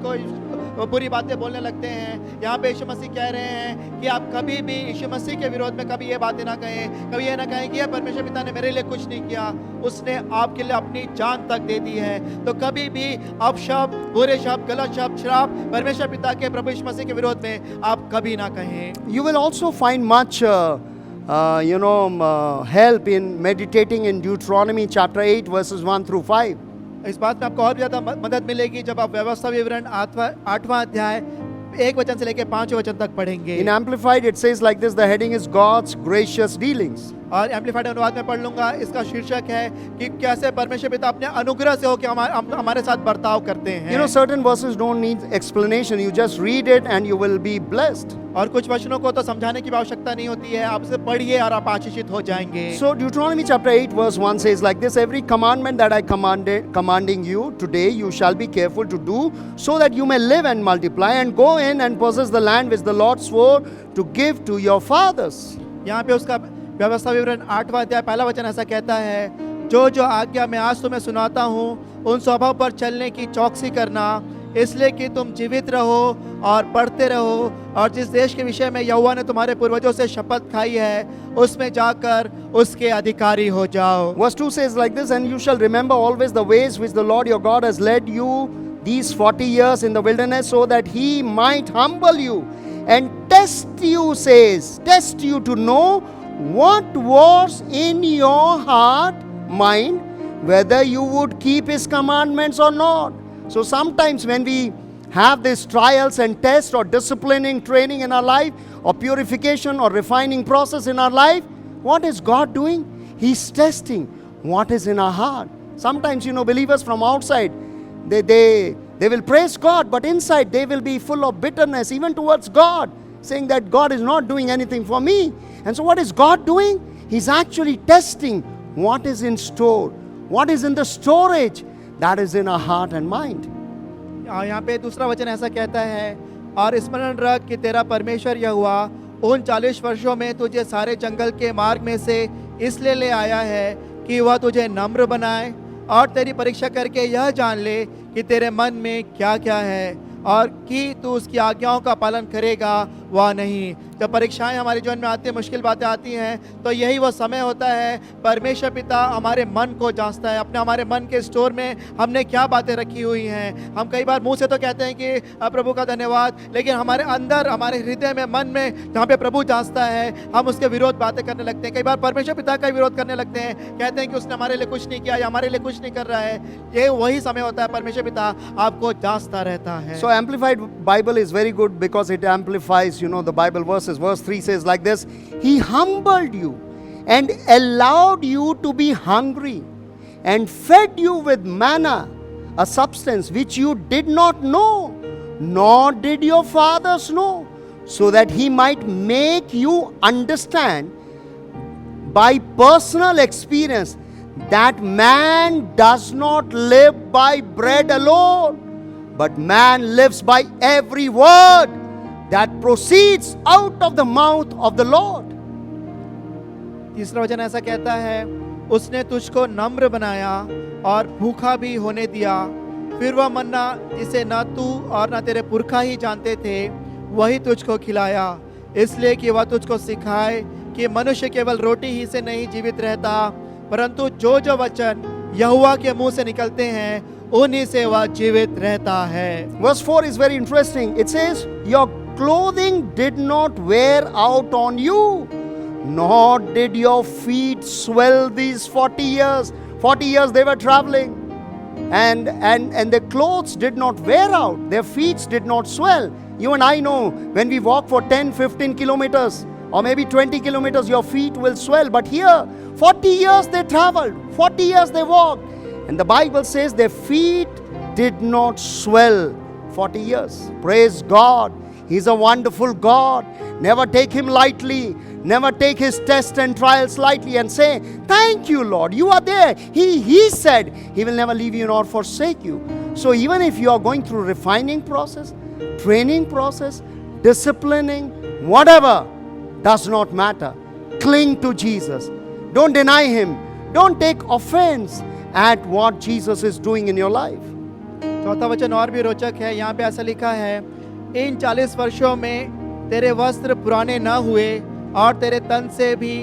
को बुरी बातें बोलने लगते हैं? यहाँ पे यीशु मसीह कह रहे हैं कि आप कभी भी यीशु मसीह के विरोध में कभी ये बातें ना कहें, कभी ये ना कहें कि ये परमेश्वर पिता ने मेरे लिए कुछ नहीं किया, उसने आपके लिए अपनी जान तक दे दी है। तो कभी भी अपशब्द, बुरे शब्द, गलत शब्द, श्राप परमेश्वर पिता के, प्रभु यीशु मसीह के विरोध में आप कभी ना कहें। You will also find much help in meditating in Deuteronomy chapter 8 verses 1 through 5. इस बात में आपको और भी ज़्यादा मदद मिलेगी जब आप व्यवस्था विवरण 8वां अध्याय 1 वचन से लेकर 5 वचन तक पढ़ेंगे। In Amplified it says like this, the heading is God's gracious dealings. और एम्पलीफाइड अनुवाद में पढ़ लूंगा, इसका शीर्षक है कि कैसे परमेश्वर पिता अपने अनुग्रह से होकर हमारे साथ बर्ताव करते हैं। Certain verses don't need explanation. You just read it and you will be blessed. और कुछ वचनों को तो समझाने की आवश्यकता नहीं होती है, आप इसे पढ़िए और आप आशीषित हो जाएंगे। So Deuteronomy chapter 8 verse 1 says like this, every commandment that I commanding you today you shall be careful to do, so that you may live and multiply and go in and possess the land which the Lord swore to give to your fathers. यहाँ पे उसका व्यवस्था विवरण 8वां अध्याय पहला वचन ऐसा कहता है, जो आज्ञा मैं आज तुम्हें सुनाता हूँ उन स्वभाव पर चलने की चौकसी करना, इसलिए कि तुम जीवित रहो और पढ़ते रहो, और जिस देश के विषय में यहोवा ने तुम्हारे पूर्वजों से शपथ खाई है उसमें जाकर उसके अधिकारी हो जाओ। Verse 2 says like this, and you shall remember always the ways which the Lord your God has led you these 40 years in the wilderness, so that he might humble you and test you, test you to know what was in your heart, mind, whether you would keep his commandments or not. So sometimes when we have these trials and tests or disciplining training in our life, or purification or refining process in our life, what is God doing? He's testing what is in our heart. Sometimes, believers from outside, they will praise God, but inside they will be full of bitterness even towards God, saying that God is not doing anything for me. And so what is God doing? He's actually testing what is in store, what is in the storage that is in our heart and mind. यहाँ पे दूसरा वचन ऐसा कहता है, और स्मरण रख कि तेरा परमेश्वर यहोवा उन 40 वर्षों में तुझे सारे जंगल के मार्ग में से इसलिए ले आया है कि वह तुझे नम्र बनाए और तेरी परीक्षा करके यह जान ले कि तेरे मन में क्या क्या है, और कि तू उसकी आज्ञाओं का पालन करेगा वह नहीं। जब परीक्षाएं हमारे जीवन में आती हैं, मुश्किल बातें आती हैं, तो यही वो समय होता है परमेश्वर पिता हमारे मन को जांचता है। अपने हमारे मन के स्टोर में हमने क्या बातें रखी हुई हैं। हम कई बार मुंह से तो कहते हैं कि प्रभु का धन्यवाद, लेकिन हमारे अंदर, हमारे हृदय में, मन में जहाँ पे प्रभु जांचता है, हम उसके विरोध बातें करने लगते हैं। कई बार परमेश्वर पिता का विरोध करने लगते हैं, कहते हैं कि उसने हमारे लिए कुछ नहीं किया या हमारे लिए कुछ नहीं कर रहा है। ये वही समय होता है परमेश्वर पिता आपको जांचता रहता है। So Amplified Bible is very good because it amplifies, the Bible verses. Verse 3 says like this: He humbled you and allowed you to be hungry and fed you with manna, a substance which you did not know, nor did your fathers know, so that He might make you understand by personal experience that man does not live by bread alone, but man lives by every word that proceeds out of the mouth of the Lord. तीसरा वचन ऐसा कहता है, उसने तुझको नम्र बनाया और भूखा भी होने दिया। फिर वह मन्ना जिसे न तू और न तेरे पुरखा ही जानते थे, वही तुझको खिलाया, इसलिए कि वह तुझको सिखाए कि मनुष्य केवल रोटी ही से नहीं जीवित रहता, परंतु जो जो वचन यहोवा के मुंह से निकलते हैं उन्हीं से वह जीवित रहता है। Verse 4 is very interesting. It says, Your clothing did not wear out on you, nor did your feet swell these 40 years. 40 years they were traveling, and their clothes did not wear out. Their feet did not swell. You and I know when we walk for 10, 15 kilometers or maybe 20 kilometers, your feet will swell. But here, 40 years they traveled, 40 years they walked, and the Bible says their feet did not swell 40 years. Praise God. He's a wonderful God. Never take Him lightly. Never take His tests and trials lightly and say, thank you, Lord, you are there. He said He will never leave you nor forsake you. So even if you are going through refining process, training process, disciplining, whatever, does not matter. Cling to Jesus. Don't deny Him. Don't take offense at what Jesus is doing in your life. चौथा वचन और भी रोचक है। यहाँ पे ऐसा लिखा है, इन 40 वर्षों में तेरे वस्त्र पुराने न हुए और तेरे तन से भी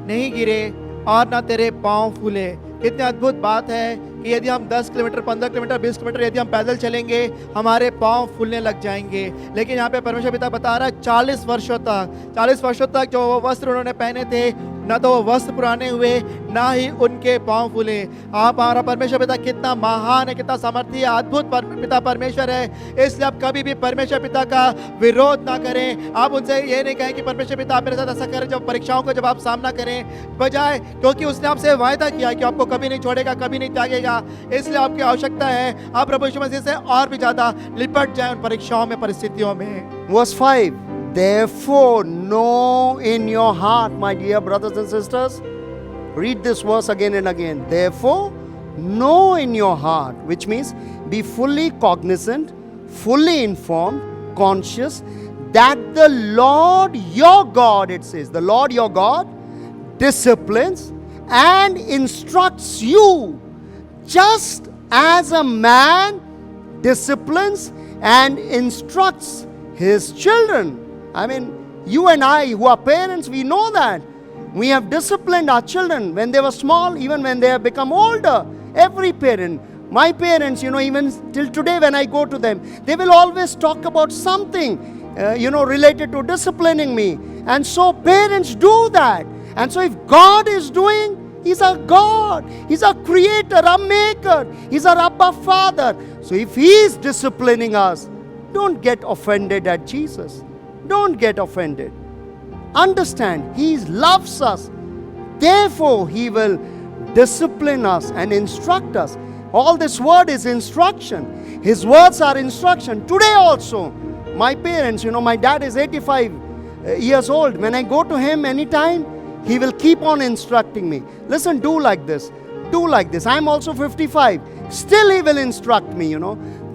नहीं गिरे और न तेरे पाँव फूले। कितनी अद्भुत बात है कि यदि हम 10 किलोमीटर, 15 किलोमीटर, 20 किलोमीटर यदि हम पैदल चलेंगे, हमारे पाँव फूलने लग जाएंगे। लेकिन यहाँ पे परमेश्वर पिता बता रहा है 40 वर्षों तक जो वो वस्त्र उन्होंने पहने थे, ना तो वो वस्त्र पुराने हुए, ना ही उनके पाँव फूले। आप हमारा परमेश्वर पिता कितना महान है, कितना सामर्थी है, अद्भुत पिता परमेश्वर है। इसलिए आप कभी भी परमेश्वर पिता का विरोध ना करें। आप उनसे ये नहीं कहें कि परमेश्वर पिता आप मेरे साथ ऐसा करें जब परीक्षाओं को जब आप सामना करें, बजाय क्योंकि उसने आपसे वायदा किया कि आपको कभी नहीं छोड़ेगा, कभी नहीं त्यागेगा। इसलिए आपकी आवश्यकता है आप प्रभु यीशु मसीह से और भी ज्यादा लिपट जाएं उन परीक्षाओं में, परिस्थितियों में। Verse 5, Therefore know in your heart, my dear brothers and sisters, read this verse again and again. Therefore know in your heart, which means be fully cognizant, fully informed, conscious that the Lord your God, it says, the Lord your God disciplines and instructs you just as a man disciplines and instructs his children. I mean, you and I who are parents, we know that. We have disciplined our children when they were small, even when they have become older. Every parent, my parents, even till today when I go to them, they will always talk about something, related to disciplining me. And so parents do that. And so if God is doing, He's a God. He's a creator, a maker. He's our Abba Father. So if He is disciplining us, don't get offended at Jesus. Don't get offended. Understand, He loves us. Therefore, He will discipline us and instruct us. All this word is instruction. His words are instruction. Today also, my parents, my dad is 85 years old. When I go to him anytime, he will keep on instructing me. Listen, do like this. Do like this. I'm also 55. Still he will instruct me,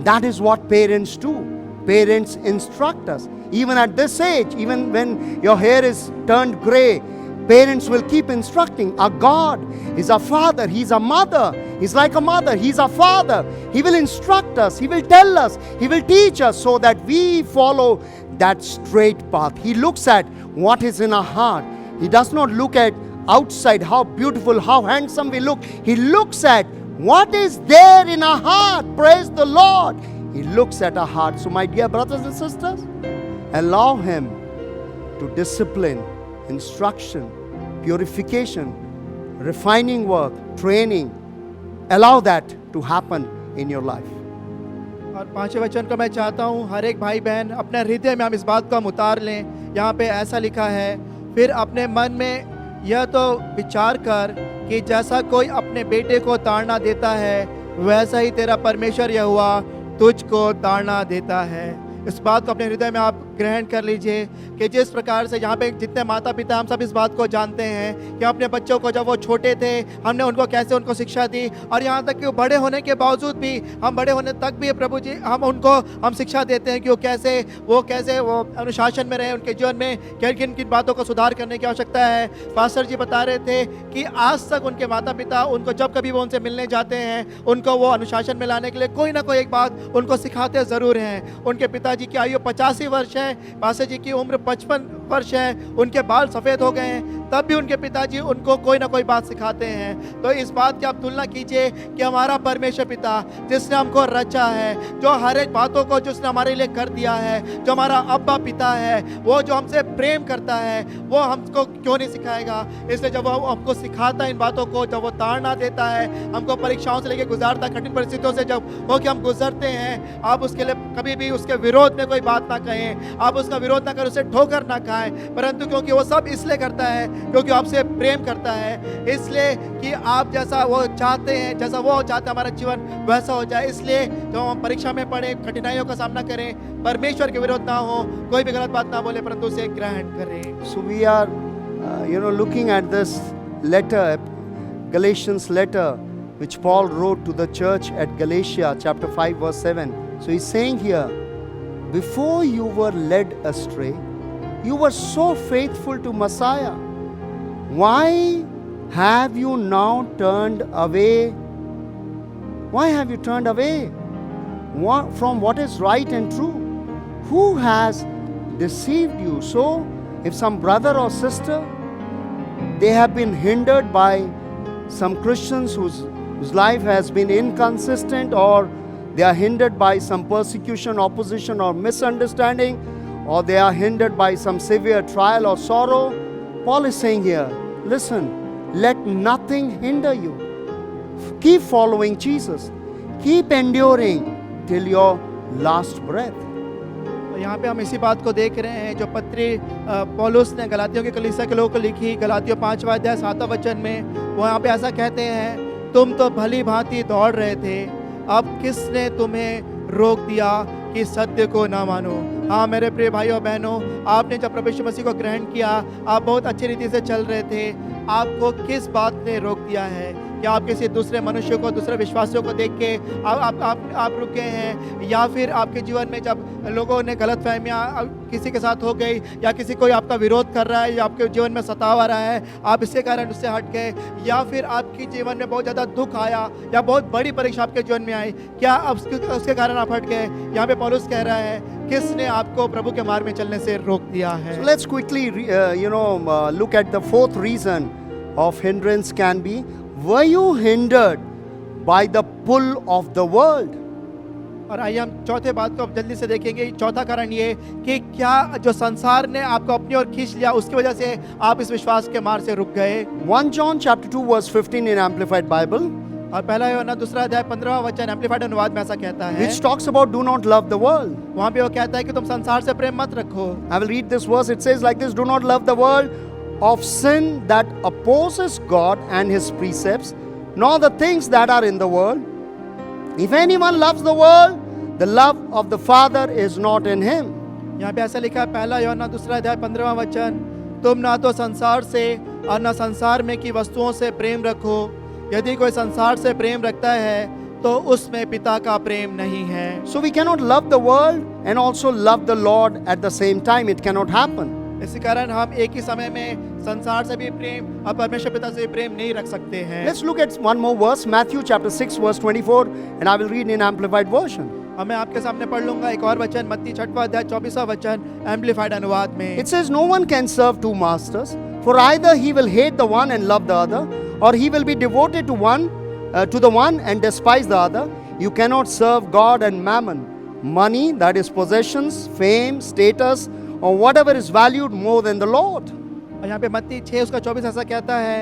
That is what parents do. Parents instruct us. Even at this age, even when your hair is turned gray, parents will keep instructing. Our God is a father. He's a mother. He's like a mother. He's our father. He will instruct us. He will tell us. He will teach us so that we follow that straight path. He looks at what is in our heart. He does not look at outside, how beautiful, how handsome we look. He looks at what is there in our heart. Praise the Lord. He looks at our heart. So my dear brothers and sisters, allow Him to discipline, instruction, purification, refining work, training. Allow that to happen in your life. और पांचवें वचन को मैं चाहता हूँ हर एक भाई बहन अपने हृदय में हम इस बात को हम उतार लें। यहाँ पे ऐसा लिखा है, फिर अपने मन में यह तो विचार कर कि जैसा कोई अपने बेटे को ताड़ना देता है वैसा ही तेरा परमेश्वर यहोवा तुझको ताड़ना देता है। इस बात को अपने हृदय में आप ग्रहण कर लीजिए कि जिस प्रकार से यहाँ पे जितने माता पिता हम सब इस बात को जानते हैं कि अपने बच्चों को जब वो छोटे थे हमने उनको कैसे उनको शिक्षा दी, और यहाँ तक कि वो बड़े होने के बावजूद भी हम बड़े होने तक भी प्रभु जी हम शिक्षा देते हैं कि वो कैसे वो अनुशासन में रहे, उनके जीवन में किन किन बातों को सुधार करने की आवश्यकता है। पास्टर जी बता रहे थे कि आज तक उनके माता पिता उनको जब कभी वो उनसे मिलने जाते हैं उनको वो अनुशासन में लाने के लिए कोई ना कोई एक बात उनको सिखाते ज़रूर हैं। उनके पिताजी की आयु 85 वर्ष है, पास्टर जी की उम्र 55 वर्ष है, उनके बाल सफ़ेद हो गए हैं, तब भी उनके पिताजी उनको कोई ना कोई बात सिखाते हैं। तो इस बात की आप तुलना कीजिए कि हमारा परमेश्वर पिता जिसने हमको रचा है, जो हर एक बातों को जिसने हमारे लिए कर दिया है, जो हमारा अब्बा पिता है, वो जो हमसे प्रेम करता है, वो हमको क्यों नहीं सिखाएगा। इसलिए जब वो हमको सिखाता है इन बातों को, जब वो ताड़ना देता है, हमको परीक्षाओं से लेकर गुजारता है, कठिन परिस्थितियों से जब वो कि हम गुजरते हैं, आप उसके लिए कभी भी उसके विरोध में कोई बात ना कहें, आप उसका विरोध ना करें, उसे ठोकर ना खाएं, परंतु क्योंकि वो सब इसलिए करता है क्योंकि आपसे प्रेम करता है, इसलिए कि आप जैसा वो चाहते हैं, जैसा वो चाहते हैं हमारा जीवन वैसा हो जाए। इसलिए जब हम परीक्षा में पढ़े, कठिनाइयों का सामना करें, परमेश्वर के विरोध ना हो, कोई भी गलत बात ना बोले, परंतु उसे ग्रहण करें। So we are, looking at this letter, Galatians letter, which Paul wrote to the church at Galatia, chapter 5, verse 7. So he's saying here, before you were led astray, you were so faithful to Messiah. Why have you now turned away? Why have you turned away from what is right and true? Who has deceived you? So, if some brother or sister, they have been hindered by some Christians whose life has been inconsistent, or they are hindered by some persecution, opposition, or misunderstanding, or they are hindered by some severe trial or sorrow, Paul is saying here, listen, let nothing hinder you. Keep following Jesus. Keep enduring till your last breath. यहाँ पे हम इसी बात को देख रहे हैं जो पत्री पौलुस ने गलातियों के कलीसिया के लोगों को लिखी, गलातियों 5वां अध्याय 7वां वचन में वो यहाँ पे ऐसा कहते हैं, तुम तो भली भांति दौड़ रहे थे, अब किसने तुम्हें रोक दिया कि सत्य को ना मानो। हाँ मेरे प्रिय भाइयों और बहनों, आपने जब प्रभु यीशु मसीह को ग्रहण किया, आप बहुत अच्छी रीति से चल रहे थे, आपको किस बात ने रोक दिया है? क्या आप किसी दूसरे मनुष्य को, दूसरे विश्वासियों को देख के आप रुक गए हैं, या फिर आपके जीवन में जब लोगों ने गलतफहमियां किसी के साथ हो गई, या किसी कोई आपका विरोध कर रहा है या आपके जीवन में सताव आ रहा है, आप इसके कारण उससे हट गए, या फिर आपके जीवन में बहुत ज़्यादा दुख आया या बहुत बड़ी परीक्षा आपके जीवन में आई, क्या अब उसके कारण आप हट गए? यहाँ पे पौलुस कह रहा है, किसने आपको प्रभु के मार्ग में चलने से रोक दिया है? So let's quickly, look at the fourth reason of hindrance can be, were you hindered by the pull of the world? और आइए हम चौथे बात को अब जल्दी से देखेंगे। चौथा कारण ये कि क्या जो संसार ने आपको अपनी ओर खींच लिया, उसकी वजह से आप इस विश्वास के मार्ग से रुक गए। 1 John chapter 2 verse 15 in Amplified Bible, और पहला यूहन्ना 2 अध्याय 15वां वचन एम्प्लीफाइड अनुवाद में ऐसा कहता है, which talks about do not love the world. वहाँ पे वो कहता है कि तुम संसार से प्रेम मत रखो। I will read this verse. It says like this, do not love the world of sin that opposes God and his precepts, nor the things that are in the world. If anyone loves the world, the love of the Father is not in him. यहाँ पे ऐसा लिखा है, पहला यूहन्ना 2 अध्याय 15वां वचन, तुम ना तो संसार से और ना संसार में की वस्तुओं से प्रेम रखो, यदि कोई संसार से प्रेम रखता है तो उसमें पिता का प्रेम नहीं है। So we cannot love the world and also love the Lord at the same time. It cannot happen. इसी कारण हम एक ही समय में संसार से भी प्रेम और परमेश्वर पिता से भी प्रेम नहीं रख सकते हैं। Let's look at one more verse, Matthew chapter 6 verse 24, and I will read in amplified version. और मैं आपके सामने पढ़ लूंगा एक और वचन, मत्ती 6वां अध्याय 24वां वचन, एम्पलीफाइड अनुवाद में। It says, "No one can serve two masters, for either he will hate the one and love the other, or he will be devoted to the one and despise the other. You cannot serve God and mammon, money, that is possessions, fame, status, or whatever is valued more than the Lord." और यहाँ पे मत्ती 6 उसका 24 ऐसा कहता है,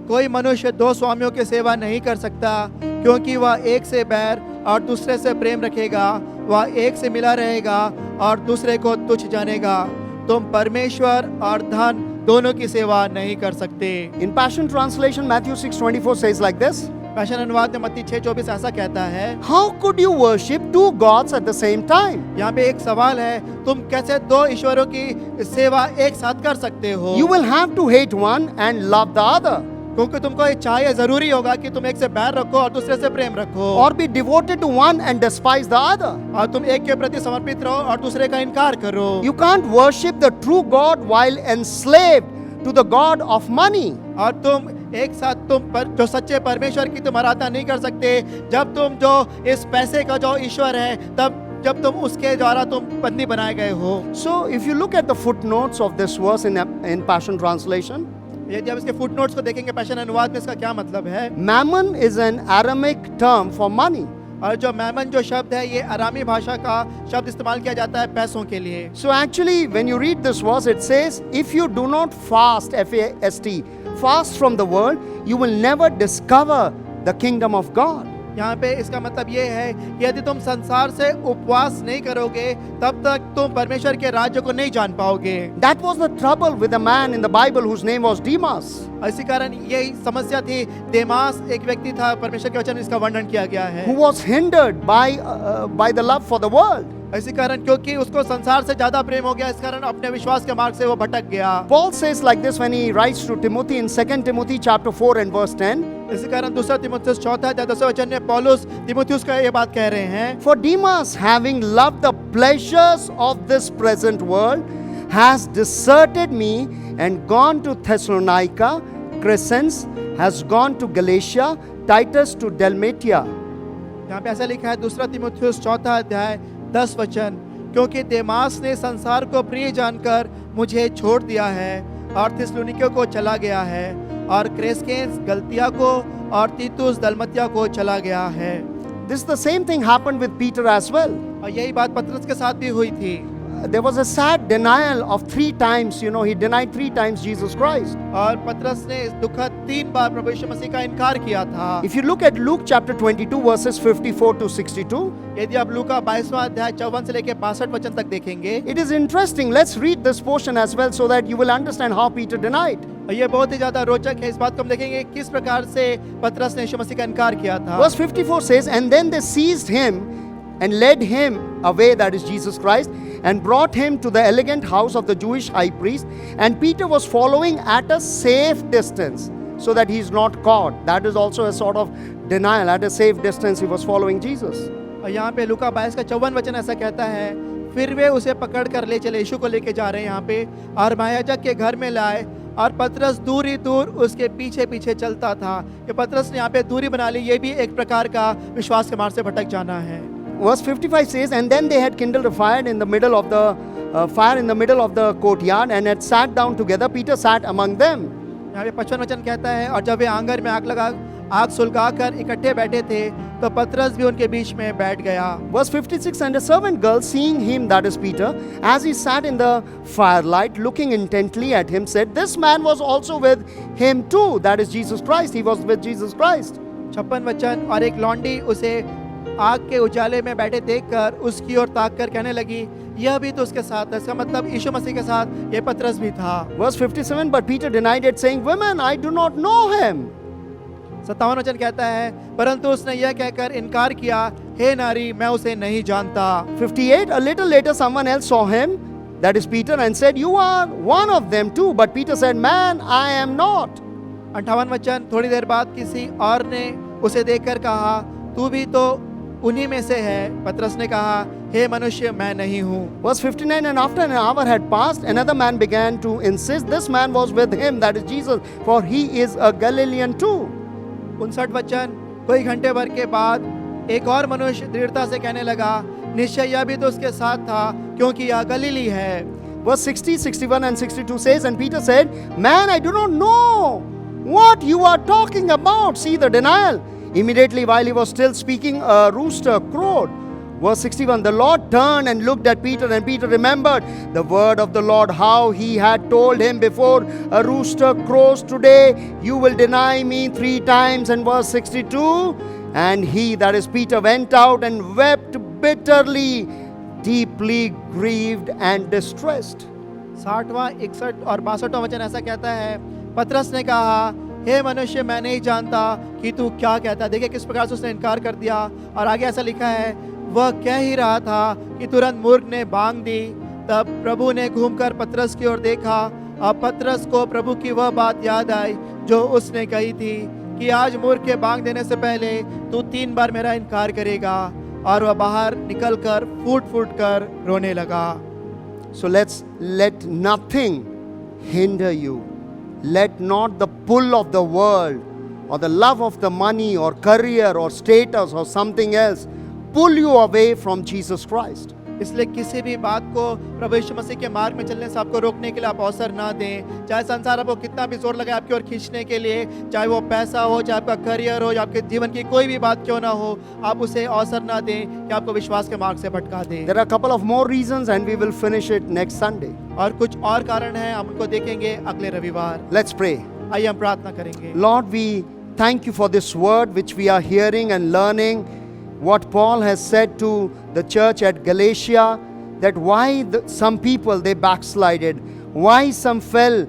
कोई मनुष्य दो स्वामियों की सेवा नहीं कर सकता, क्योंकि वह एक से बैर और दूसरे से प्रेम रखेगा, वह एक से मिला रहेगा और दूसरे को तुच्छ जानेगा। तुम परमेश्वर और धन दोनों की सेवा नहीं कर सकते। In Passion Translation, Matthew 6:24 says like this, passion अनुवाद में मत्ती 6:24 ऐसा कहता है, "How could you worship two gods at the same time? यहाँ पे एक सवाल है, तुम कैसे दो ईश्वरों की सेवा एक साथ कर सकते हो? You will have to hate one and love the other, क्योंकि तुमको ये चाहिए, जरूरी होगा कि तुम एक से बैर रखो और दूसरे से प्रेम रखो, or be devoted to one and despise the other. और तुम एक के प्रति समर्पित रहो और दूसरे का इनकार करो। You can't worship the true God while enslaved to the God of money." और तुम एक साथ जो सच्चे परमेश्वर की तुम आराधना नहीं कर सकते जब तुम जो इस पैसे का जो ईश्वर है, तब जब तुम उसके द्वारा तुम बंदी बनाए गए हो। So if you look at the footnotes of this verse in Passion Translation, यदि आप इसके फुटनोट्स को देखेंगे पैशन अनुवाद में, इसका क्या मतलब है? mammon is an Aramaic term for money. और जो मैमन जो शब्द है, ये अरामी भाषा का शब्द इस्तेमाल किया जाता है पैसों के लिए। So actually when you read this verse, it says, if you do not fast, F-A-S-T, fast from the world, you will never discover the kingdom of God. यहाँ पे इसका मतलब ये है कि यदि तुम संसार से उपवास नहीं करोगे, तब तक तुम परमेश्वर के राज्य को नहीं जान पाओगे। That was the trouble with a man in the Bible whose name was Demas. इसी कारण यही समस्या थी। देमास एक व्यक्ति था, परमेश्वर के वचन में इसका वर्णन किया गया है, Who was hindered by the love for the world. इसी कारण क्योंकि उसको संसार से ज्यादा प्रेम हो गया, इस कारण अपने विश्वास के मार्ग से वो भटक गया। Paul says like this when he writes to Timothy in 2 Timothy chapter 4 and verse 10. इसी कारण दूसरा तीमुथियुस 4 अध्याय 10वें वचन में पौलुस तीमुथियुस का ये बात कह रहे हैं, For Demas, having loved the pleasures of this present world, has deserted me and gone to Thessalonica. Crescens has gone to Galatia, Titus to Dalmatia. यहाँ पे ऐसा लिखा है दूसरा तीमुथियुस 4 अध्याय 10 वचन, क्योंकि देमास ने संसार को प्रिय जानकर मुझे छोड़ दिया है और थिस्सलुनीके को चला गया है, और क्रेस्केंस गलतिया को और तीतुस दलमतिया को चला गया है। This the same thing happened with Peter as well. और यही बात पतरस के साथ भी हुई थी। There was a sad denial of 3 times, he denied 3 times Jesus Christ. और पतरस ने इस दुखद 3 बार प्रभु यीशु मसीह का इनकार किया था। If you look at Luke chapter 22 verses 54 to 62, यदि आप लूका 22वां अध्याय 54 से लेकर 65 वचन तक देखेंगे, it is interesting. Let's read this portion as well so that you will understand how Peter denied. और ये बहुत ही ज्यादा रोचक है। इस बात को हम देखेंगे किस प्रकार से पतरस ने यीशु मसीह का इनकार किया था। Verse 54 says, "And then they seized him and led him away," that is Jesus Christ, "and brought him to the elegant house of the Jewish high priest. And Peter was following at a safe distance, so that he is not caught." That is also a sort of denial. At a safe distance he was following Jesus. और यहाँ पे लूका 22 का 54 वचन ऐसा कहता है, फिर वे उसे पकड़ कर ले चले, यीशु को लेके जा रहे हैं यहाँ पे, और महायाजक के घर में लाए, और पतरस दूर ही दूर उसके पीछे पीछे चलता था। ये पतरस ने यहाँ पे दूरी बना ली, ये भी एक प्रकार का विश्वास के मार्ग से भटक जाना है। Verse 55 says, "And then they had kindled a fire in the middle of the courtyard, and had sat down together. Peter sat among them." यहाँ पे 55 वचन कहता है, और जब वे आंगन में आग सुलगा कर इकट्ठे बैठे थे, तो पतरस भी उनके बीच में बैठ गया। Verse 56, "And a servant girl, seeing him," that is Peter, "as he sat in the firelight, looking intently at him, said, 'This man was also with him too,' that is Jesus Christ. He was with Jesus Christ." 56 वचन, और एक लौंडी उसे आग के उजाले में बैठे देखकर उसकी ओर ताक कर कहने लगी, यह भी तो उसके साथ है। इसका मतलब यीशु मसीह के साथ ये पतरस भी था। Verse 57, "But Peter denied it, saying, 'Women, I do not know him.'" 57 वचन कहता है, परंतु उसने यह कहकर इनकार किया, हे नारी, मैं उसे नहीं जानता। 58, "A little later someone else saw him," that is Peter, "and said, 'You are one of them too.' But Peter said, 'Man, I am not.'" 58 वचन, थोड़ी देर बाद किसी और ने उसे देखकर कहा, तू भी तो उन्हीं में से है। पतरस ने कहा, हे मनुष्य मैं नहीं हूँ। Verse 59, and after an hour had passed, another man began to insist. This man was with him, that is Jesus, for he is a Galilean too. 59 वचन, कोई घंटे भर के बाद एक और मनुष्य दृढ़ता से कहने लगा, निश्चय यह भी तो उसके साथ था, क्योंकि यह गलीली है। Verse 60, 61 and 62 says, and Peter said, Man, I do not know what you are talking about. See the denial. Immediately while he was still speaking, a rooster crowed. Verse 61, the Lord turned and looked at Peter, and Peter remembered the word of the Lord, how he had told him, before a rooster crows today, you will deny me 3 times. And verse 62, and he, that is Peter, went out and wept bitterly, deeply grieved and distressed. 60वां, 61 और 62वां वचन ऐसा कहता है, पतरस ने कहा, हे मनुष्य मैं नहीं जानता कि तू क्या कहता है। देखिए किस प्रकार से उसने इनकार कर दिया। और आगे ऐसा लिखा है, वह कह ही रहा था कि तुरंत मूर्ख ने बांग दी। तब प्रभु ने घूमकर पतरस की ओर देखा और पतरस को प्रभु की वह बात याद आई जो उसने कही थी कि आज मूर्ख के बांग देने से पहले तू 3 बार मेरा इनकार करेगा। और वह बाहर निकलकर फूट फूट कर रोने लगा। So let nothing hinder you. Let not the pull of the world or the love of the money or career or status or something else pull you away from Jesus Christ. इसलिए किसी भी बात को प्रभु यीशु मसीह के मार्ग में चलने से आपको रोकने के लिए आप अवसर ना दें। चाहे संसार आपको कितना भी जोर लगाए आपकी ओर खींचने के लिए, चाहे वो पैसा हो, चाहे आपका करियर हो, या आपके जीवन की कोई भी बात क्यों ना हो, आप उसे अवसर ना दें कि आपको विश्वास के मार्ग से भटका दें। There are a couple of more reasons and we will finish it next Sunday. और कुछ और कारण हैं, हम उनको देखेंगे अगले रविवार। Let's pray. आइए हम प्रार्थना करेंगे। Lord, we thank you for this word which we are hearing and learning. What Paul has said to the church at Galatia, that why some people they backslided, why some fell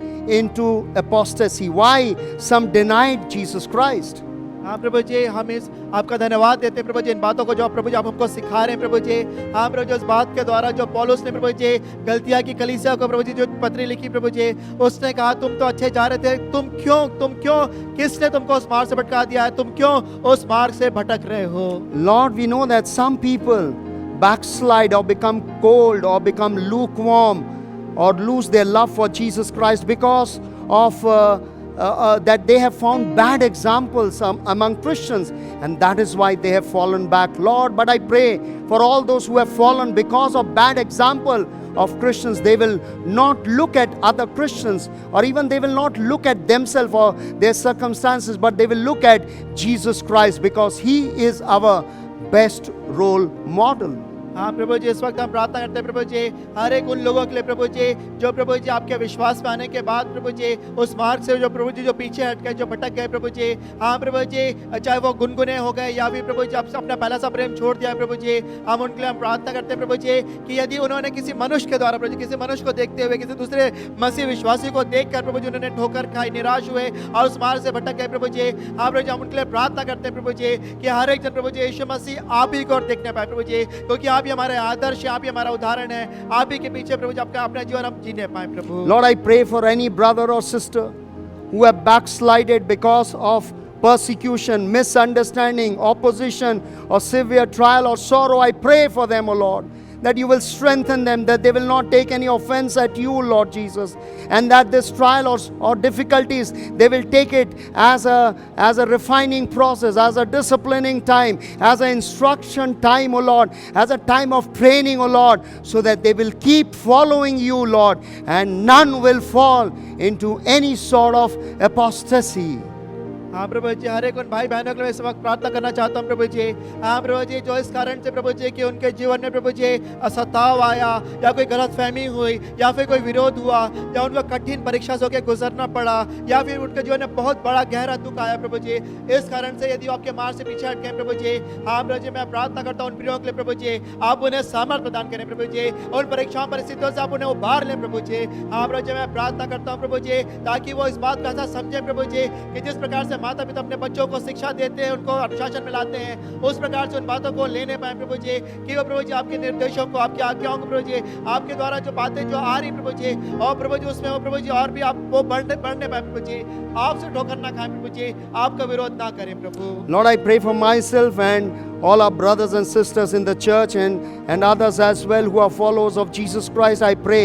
into apostasy, why some denied Jesus Christ. हाँ प्रभु जी, हम इस आपका धन्यवाद देते हैं प्रभु जी, इन बातों को जो आप प्रभु जी आप हमको सिखा रहे हैं प्रभु जी। हाँ प्रभु जी, इस बात के द्वारा जो पौलुस ने प्रभु जी गलतिया की कलीसिया को प्रभु जी जो पत्री लिखी प्रभु जी, उसने कहा तुम तो अच्छे जा रहे थे, तुम क्यों किसने तुमको उस मार्ग से भटका दिया है, तुम क्यों उस मार्ग से भटक रहे हो। Lord, we know that some people backslide or become cold or become lukewarm or lose their love for Jesus Christ because of that they have found bad examples among Christians, and that is why they have fallen back. Lord, but I pray for all those who have fallen because of bad example of Christians. They will not look at other Christians, or even they will not look at themselves or their circumstances, but they will look at Jesus Christ, because He is our best role model. हाँ प्रभु जी, इस वक्त हम प्रार्थना करते हैं प्रभु जी हर एक उन लोगों के लिए प्रभु जी जो प्रभु जी आपके विश्वास में आने के बाद प्रभु जी उस मार्ग से जो प्रभु जी जो पीछे हट गए, जो भटक गए प्रभु जी। हाँ प्रभु जी, चाहे वो गुनगुने हो गए या भी प्रभु जी आपसे अपना पहला सा प्रेम छोड़ दिया प्रभु जी, हम उनके लिए हम प्रार्थना करते हैं प्रभु जी कि यदि उन्होंने किसी मनुष्य के द्वारा प्रभु जी, किसी मनुष्य को देखते हुए, किसी दूसरे मसीह विश्वासी को देखकर प्रभु जी उन्होंने ठोकर खाई, निराश हुए और उस मार्ग से भटक गए प्रभु जी। हाँ प्रभु जी, हम उनके लिए प्रार्थना करते हैं प्रभु जी कि हर एक जन प्रभु जी यीशु मसीह आप ही को और देखने पाए प्रभु जी, क्योंकि आप ही हमारे आदर्श, आप ही हमारा उदाहरण है, आप ही के पीछे प्रभु जी आपका अपना जीवन हम जीने पाए प्रभु। Lord, I pray for any brother or sister who have backslided because of persecution, misunderstanding, opposition, or severe trial or sorrow. I pray for them, O Lord, that you will strengthen them, that they will not take any offense at you, Lord Jesus, and that this trial or difficulties, they will take it as a refining process, as a disciplining time, as an instruction time, O Lord, as a time of training, O Lord, so that they will keep following you, Lord, and none will fall into any sort of apostasy. हाँ प्रभु जी, हर एक उन भाई बहनों के लिए इस वक्त प्रार्थना करना चाहता हूँ प्रभु जी। हाँ प्रभु जी, जो इस कारण से प्रभु जी कि उनके जीवन में प्रभु जी असताव आया, या कोई गलत फहमी हुई, या फिर कोई विरोध हुआ, या उनको कठिन परीक्षा से होकर गुजरना पड़ा, या फिर उनके जीवन में बहुत बड़ा गहरा दुख आया प्रभु जी, इस कारण से यदि आपके मार्ग से पीछे हट गए प्रभु जी, हाँ प्रभु जी, मैं प्रार्थना करता हूँ उन प्रियों के लिए प्रभु जी, आप उन्हें सामर्थ प्रदान करें प्रभु जी, उन परीक्षाओं परिस्थितियों से आप उन्हें उबार लें प्रभु जी। हाँ प्रभु जी, मैं प्रार्थना करता हूँ प्रभु जी, ताकि वो इस बात को ऐसा समझे प्रभु जी कि जिस प्रकार से माता पिता अपने बच्चों को शिक्षा देते हैं, उनको अनुशासन में लाते हैं, उस प्रकार से उन बातों को लेने पाए प्रभु जी, कि वो प्रभु जी आपके निर्देशों को, आपकी आज्ञाओं को प्रभु जी, आपके द्वारा जो बातें जो आ रही प्रभु जी, और प्रभु जी उसमें वो प्रभु जी और भी आप वो बढ़ने पाए प्रभु जी, आपसे ठोकर ना खाएं प्रभु जी, आपका विरोध ना करें प्रभु। Lord, I pray for myself and all our brothers and sisters in the church and others as well who are followers of Jesus Christ. I pray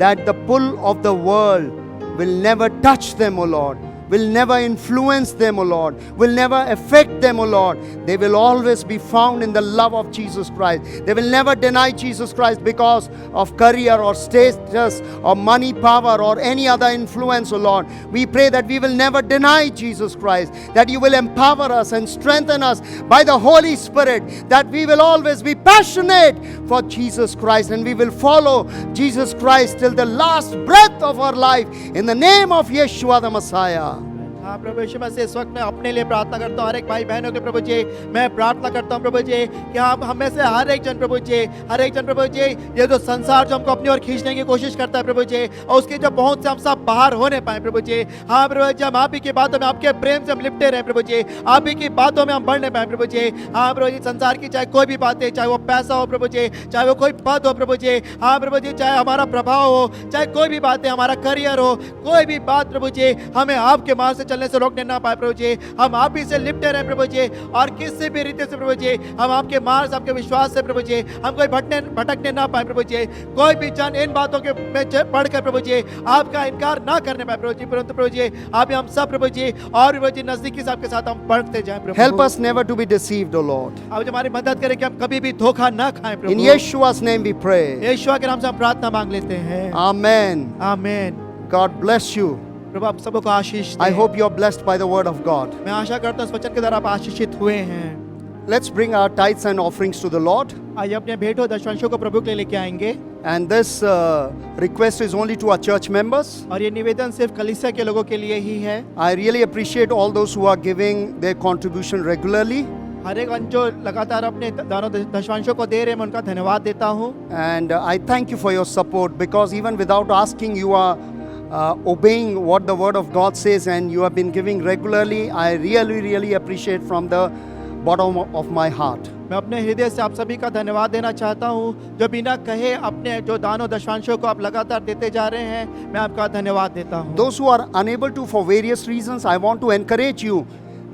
that the pull of the world will never touch them, O Lord, will never influence them, O Lord, will never affect them, O Lord. They will always be found in the love of Jesus Christ. They will never deny Jesus Christ because of career or status or money, power or any other influence, O Lord. We pray that we will never deny Jesus Christ, that you will empower us and strengthen us by the Holy Spirit, that we will always be passionate for Jesus Christ and we will follow Jesus Christ till the last breath of our life in the name of Yeshua the Messiah. हाँ प्रभु यीशु मसीह, इस वक्त मैं अपने लिए प्रार्थना करता हूँ, हर एक भाई बहनों के प्रभु जी, मैं प्रार्थना करता हूँ प्रभु जी कि आप हम में से हर एक जन प्रभु जी, ये जो संसार जो हमको अपनी ओर खींचने की कोशिश करता है प्रभु जी, और उसकी जो पहुंच से हम सब बाहर होने पाए प्रभु जी। हाँ प्रभु जी, हम आप ही की बातों में, आपके प्रेम से हम लिपटे रहे प्रभु जी, आप ही की बातों में हम बढ़ने पाए प्रभु जी। हाँ प्रभु जी, संसार की चाहे कोई भी बातें, चाहे वो पैसा हो प्रभु जी, चाहे वो कोई पद हो प्रभु जी, हाँ प्रभु जी, चाहे हमारा प्रभाव हो, चाहे कोई भी बातें, हमारा करियर हो, कोई भी बात प्रभु जी, हमें आपके मार्ग से चलने से रोकने ना पाए प्रभु जी। हम आप ही से लिपटे रहे प्रभु जी, और किसी भी रीति से प्रभु जी हम आपके मार्ग से, आपके विश्वास से प्रभु जी हम कोई भटकने ना पाए प्रभु जी। कोई भी जन इन बातों के में पढ़कर प्रभु जी आपका इनकार ना करने पाए प्रभु जी, परंतु प्रभु जी आप हम सब प्रभु जी और प्रभु जी नजदीकी से आपके साथ हम बढ़ते जाएं प्रभु। Help us never to be deceived, O Lord. आप हमारी मदद करें कि हम कभी भी धोखा ना खाएं प्रभु। In Yeshua's name we pray. यीशु के नाम से हम प्रार्थना मांग लेते हैं, Amen. आमीन। God bless you. प्रभु आप सबको आशीष दें। I hope you are blessed by the word of God. मैं आशा करता हूँ इस वचन के द्वारा आप आशीषित हुए हैं। Let's bring our tithes and offerings to the Lord. आइए अपने भेंट और दशवांशों को प्रभु के लिए लेके आएंगे, And this request is only to our church members. और ये निवेदन सिर्फ कलीसिया के लोगों के लिए ही है। I really appreciate all those who are giving their contribution regularly. हर एक जो लगातार अपने दानों दशवांशों को दे रहे हैं, मैं उनका धन्यवाद देता हूँ। And I thank you for your support, because even without asking, you are obeying what the word of God says, and you have been giving regularly. I really appreciate from the bottom of my heart. मैं अपने हृदय से आप सभी का धन्यवाद देना चाहता हूँ, जो बिना कहे अपने जो दानों दशवांशों को आप लगातार देते जा रहे हैं, मैं आपका धन्यवाद देता हूँ। Those who are unable to for various reasons, I want to encourage you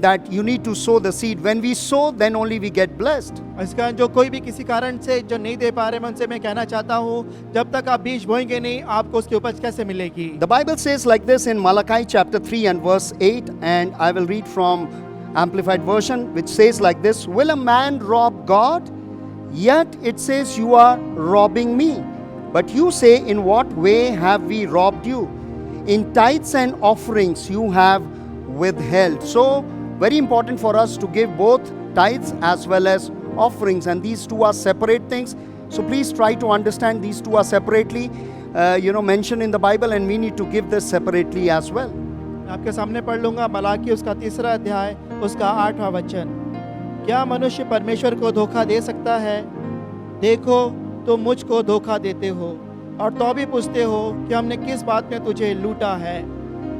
that you need to sow the seed. When we sow, then only we get blessed. इसका जो कोई भी किसी कारण से जो नहीं दे पा रहे, मैं उनसे मैं कहना चाहता हूँ, जब तक आप बीज बोएंगे नहीं, आपको उसकी उपज कैसे मिलेगी। The Bible says like this in Malachi chapter 3 and verse 8, and I will read from Amplified Version, which says like this: Will a man rob God? Yet it says you are robbing me. But you say, in what way have we robbed you? In tithes and offerings you have withheld. So very important for us to give both tithes as well as offerings, and these two are separate things. So please try to understand these two are separately mentioned in the Bible, and we need to give this separately as well. आपके सामने पढ़ लूंगा मलाकी उसका 3रा अध्याय उसका 8वां वचन। क्या मनुष्य परमेश्वर को धोखा दे सकता है? देखो तुम मुझको धोखा देते हो और तो भी पूछते हो कि हमने किस बात में तुझे लूटा है,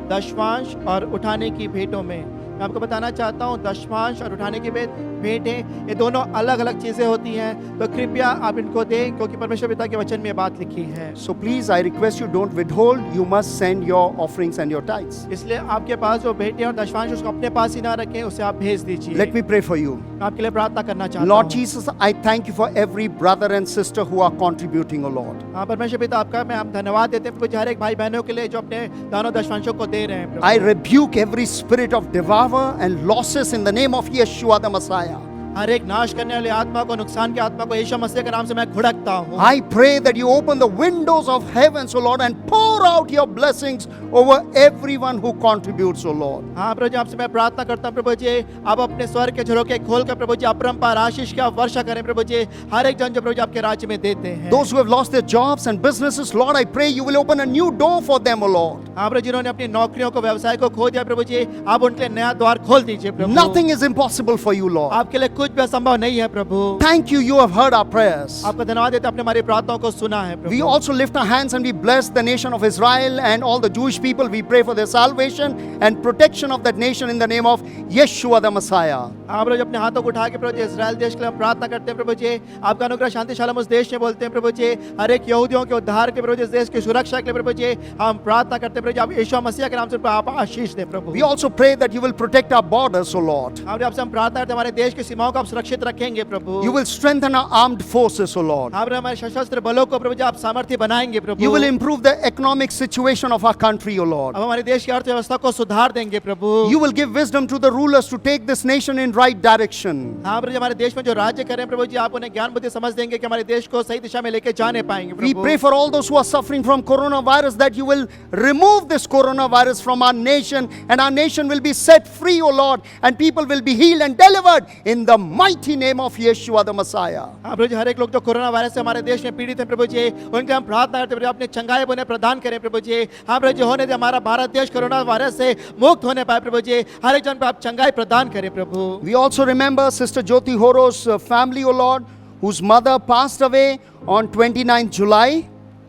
दशवांश और उठाने की भेंटों में। मैं आपको बताना चाहता हूँ, दशवांश और उठाने की भेंटें ये दोनों अलग अलग चीज़ें होती हैं, तो कृपया आप इनको दें, क्योंकि परमेश्वर पिता के वचन में ये बात लिखी है। So please, I request you, don't withhold. You must send your offerings and your tithes. इसलिए आपके पास जो भेंटें और दशवांश उसको अपने पास ही ना रखें, उसे आप भेज दीजिए। Let me pray for you. मैं आपके लिए प्रार्थना करना चाहता हूँ। Lord Jesus, I thank you for every brother and sister who are contributing, O Lord. हाँ परमेश्वर पिता, आपका मैं हम धन्यवाद देते हैं हर एक भाई बहनों के लिए जो अपने दानों दशवांशों को दे रहे हैं। I rebuke every spirit of devour and losses in the name of Yeshua the Messiah. हर एक नाश करने वाली आत्मा को, नुकसान की आत्मा को यीशु मसीह के नाम से मैं घुड़कता हूँ। I pray that you open the windows of heavens, O Lord, and pour out your blessings over everyone who contributes, O Lord. हाँ प्रभु जी, आपसे मैं प्रार्थना करता हूँ प्रभु जी, आप अपने स्वर्ग के झरोखे खोल कर प्रभु जी अपरंपार आशीष की आप वर्षा करें प्रभु जी, हर एक जन जो प्रभु जी आपके राज्य में देते हैं। Those who have lost their jobs and businesses, Lord, I pray you will open a new door for them, O Lord. हाँ प्रभु, जिन्होंने अपनी नौकरियों को, व्यवसाय को खो दिया प्रभु जी, आप उनके लिए नया द्वार खोल दीजिए प्रभु। Nothing is impossible for you, Lord. आपके लिए कुछ भी असंभव नहीं है प्रभु। Thank you, you have heard our prayers. आपका धन्यवाद देते हैं, आपने हमारी प्रार्थनाओं को सुना है We Prabhu. also lift our hands and we bless the nation of Israel and all the Jewish people. We pray for their salvation and protection of that nation in the name of Yeshua the Messiah. आप रोज अपने हाथों को उठा के प्रभु जी इस्राएल देश के लिए हम प्रार्थना करते हैं प्रभु जी। आपका अनुग्रह शांति शालम उस देश में बोलते हैं प्रभु जी। हर एक यहूदियों के उद्धार के प्रभु जी, इस देश की सुरक्षा के लिए प्रभु जी हम प्रार्थना करते हैं प्रभु जी। आप यीशु मसीह के नाम से आप आशीष दें प्रभु। We also pray that you will protect our borders, O Lord. आपसे हम प्रार्थना करते हैं हमारे देश की सीमाओं को आप सुरक्षित रखेंगे प्रभु। You will strengthen our armed forces, O Lord. आप हमारे सशस्त्र बलों को प्रभु जी आप सामर्थ्य बनाएंगे प्रभु। You will improve the economic situation of our country, O Lord. अब हमारे देश की अर्थव्यवस्था को सुधार देंगे प्रभु। You will give wisdom to the rulers to take this nation in right direction. हाँ प्रभु जी, हमारे देश में जो राज्य कर रहे हैं प्रभु जी आप उन्हें ज्ञान बुद्धि समझ देंगे कि हमारे देश को सही दिशा में लेके जाने पाएंगे We Prabhu. pray for all those who are suffering from coronavirus that you will remove this coronavirus from our nation and our nation will be set free, O Lord, and people will be healed and delivered in the mighty name of Yeshua the Messiah. हाँ प्रभु जी, हर एक लोग जो कोरोना वायरस से हमारे देश में पीड़ित हैं प्रभु जी उनके हम प्रार्थना करते हैं प्रभु जी, अपने चंगाई उन्हें प्रदान करें प्रभु जी। हाँ प्रभु जी, होने दे हमारा भारत देश कोरोना वायरस से मुक्त होने पाए प्रभु जी। हर एक जन पे आप चंगाई प्रदान करें प्रभु। We also remember Sister Jyoti Horo's family, O Lord, whose mother passed away on 29th July.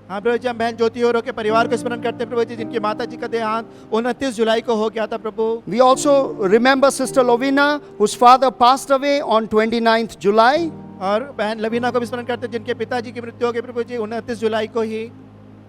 हाँ प्रभु जी, हम बहन ज्योति और के परिवार को स्मरण करते हैं प्रभु जी जिनकी माता जी का देहांत 29 जुलाई को हो गया था प्रभु। We also remember Sister Lovina, whose father passed away on 29th July. और बहन लवीना को भी स्मरण करते हैं जिनके पिताजी की मृत्यु हो गई प्रभु जी 29 जुलाई को ही।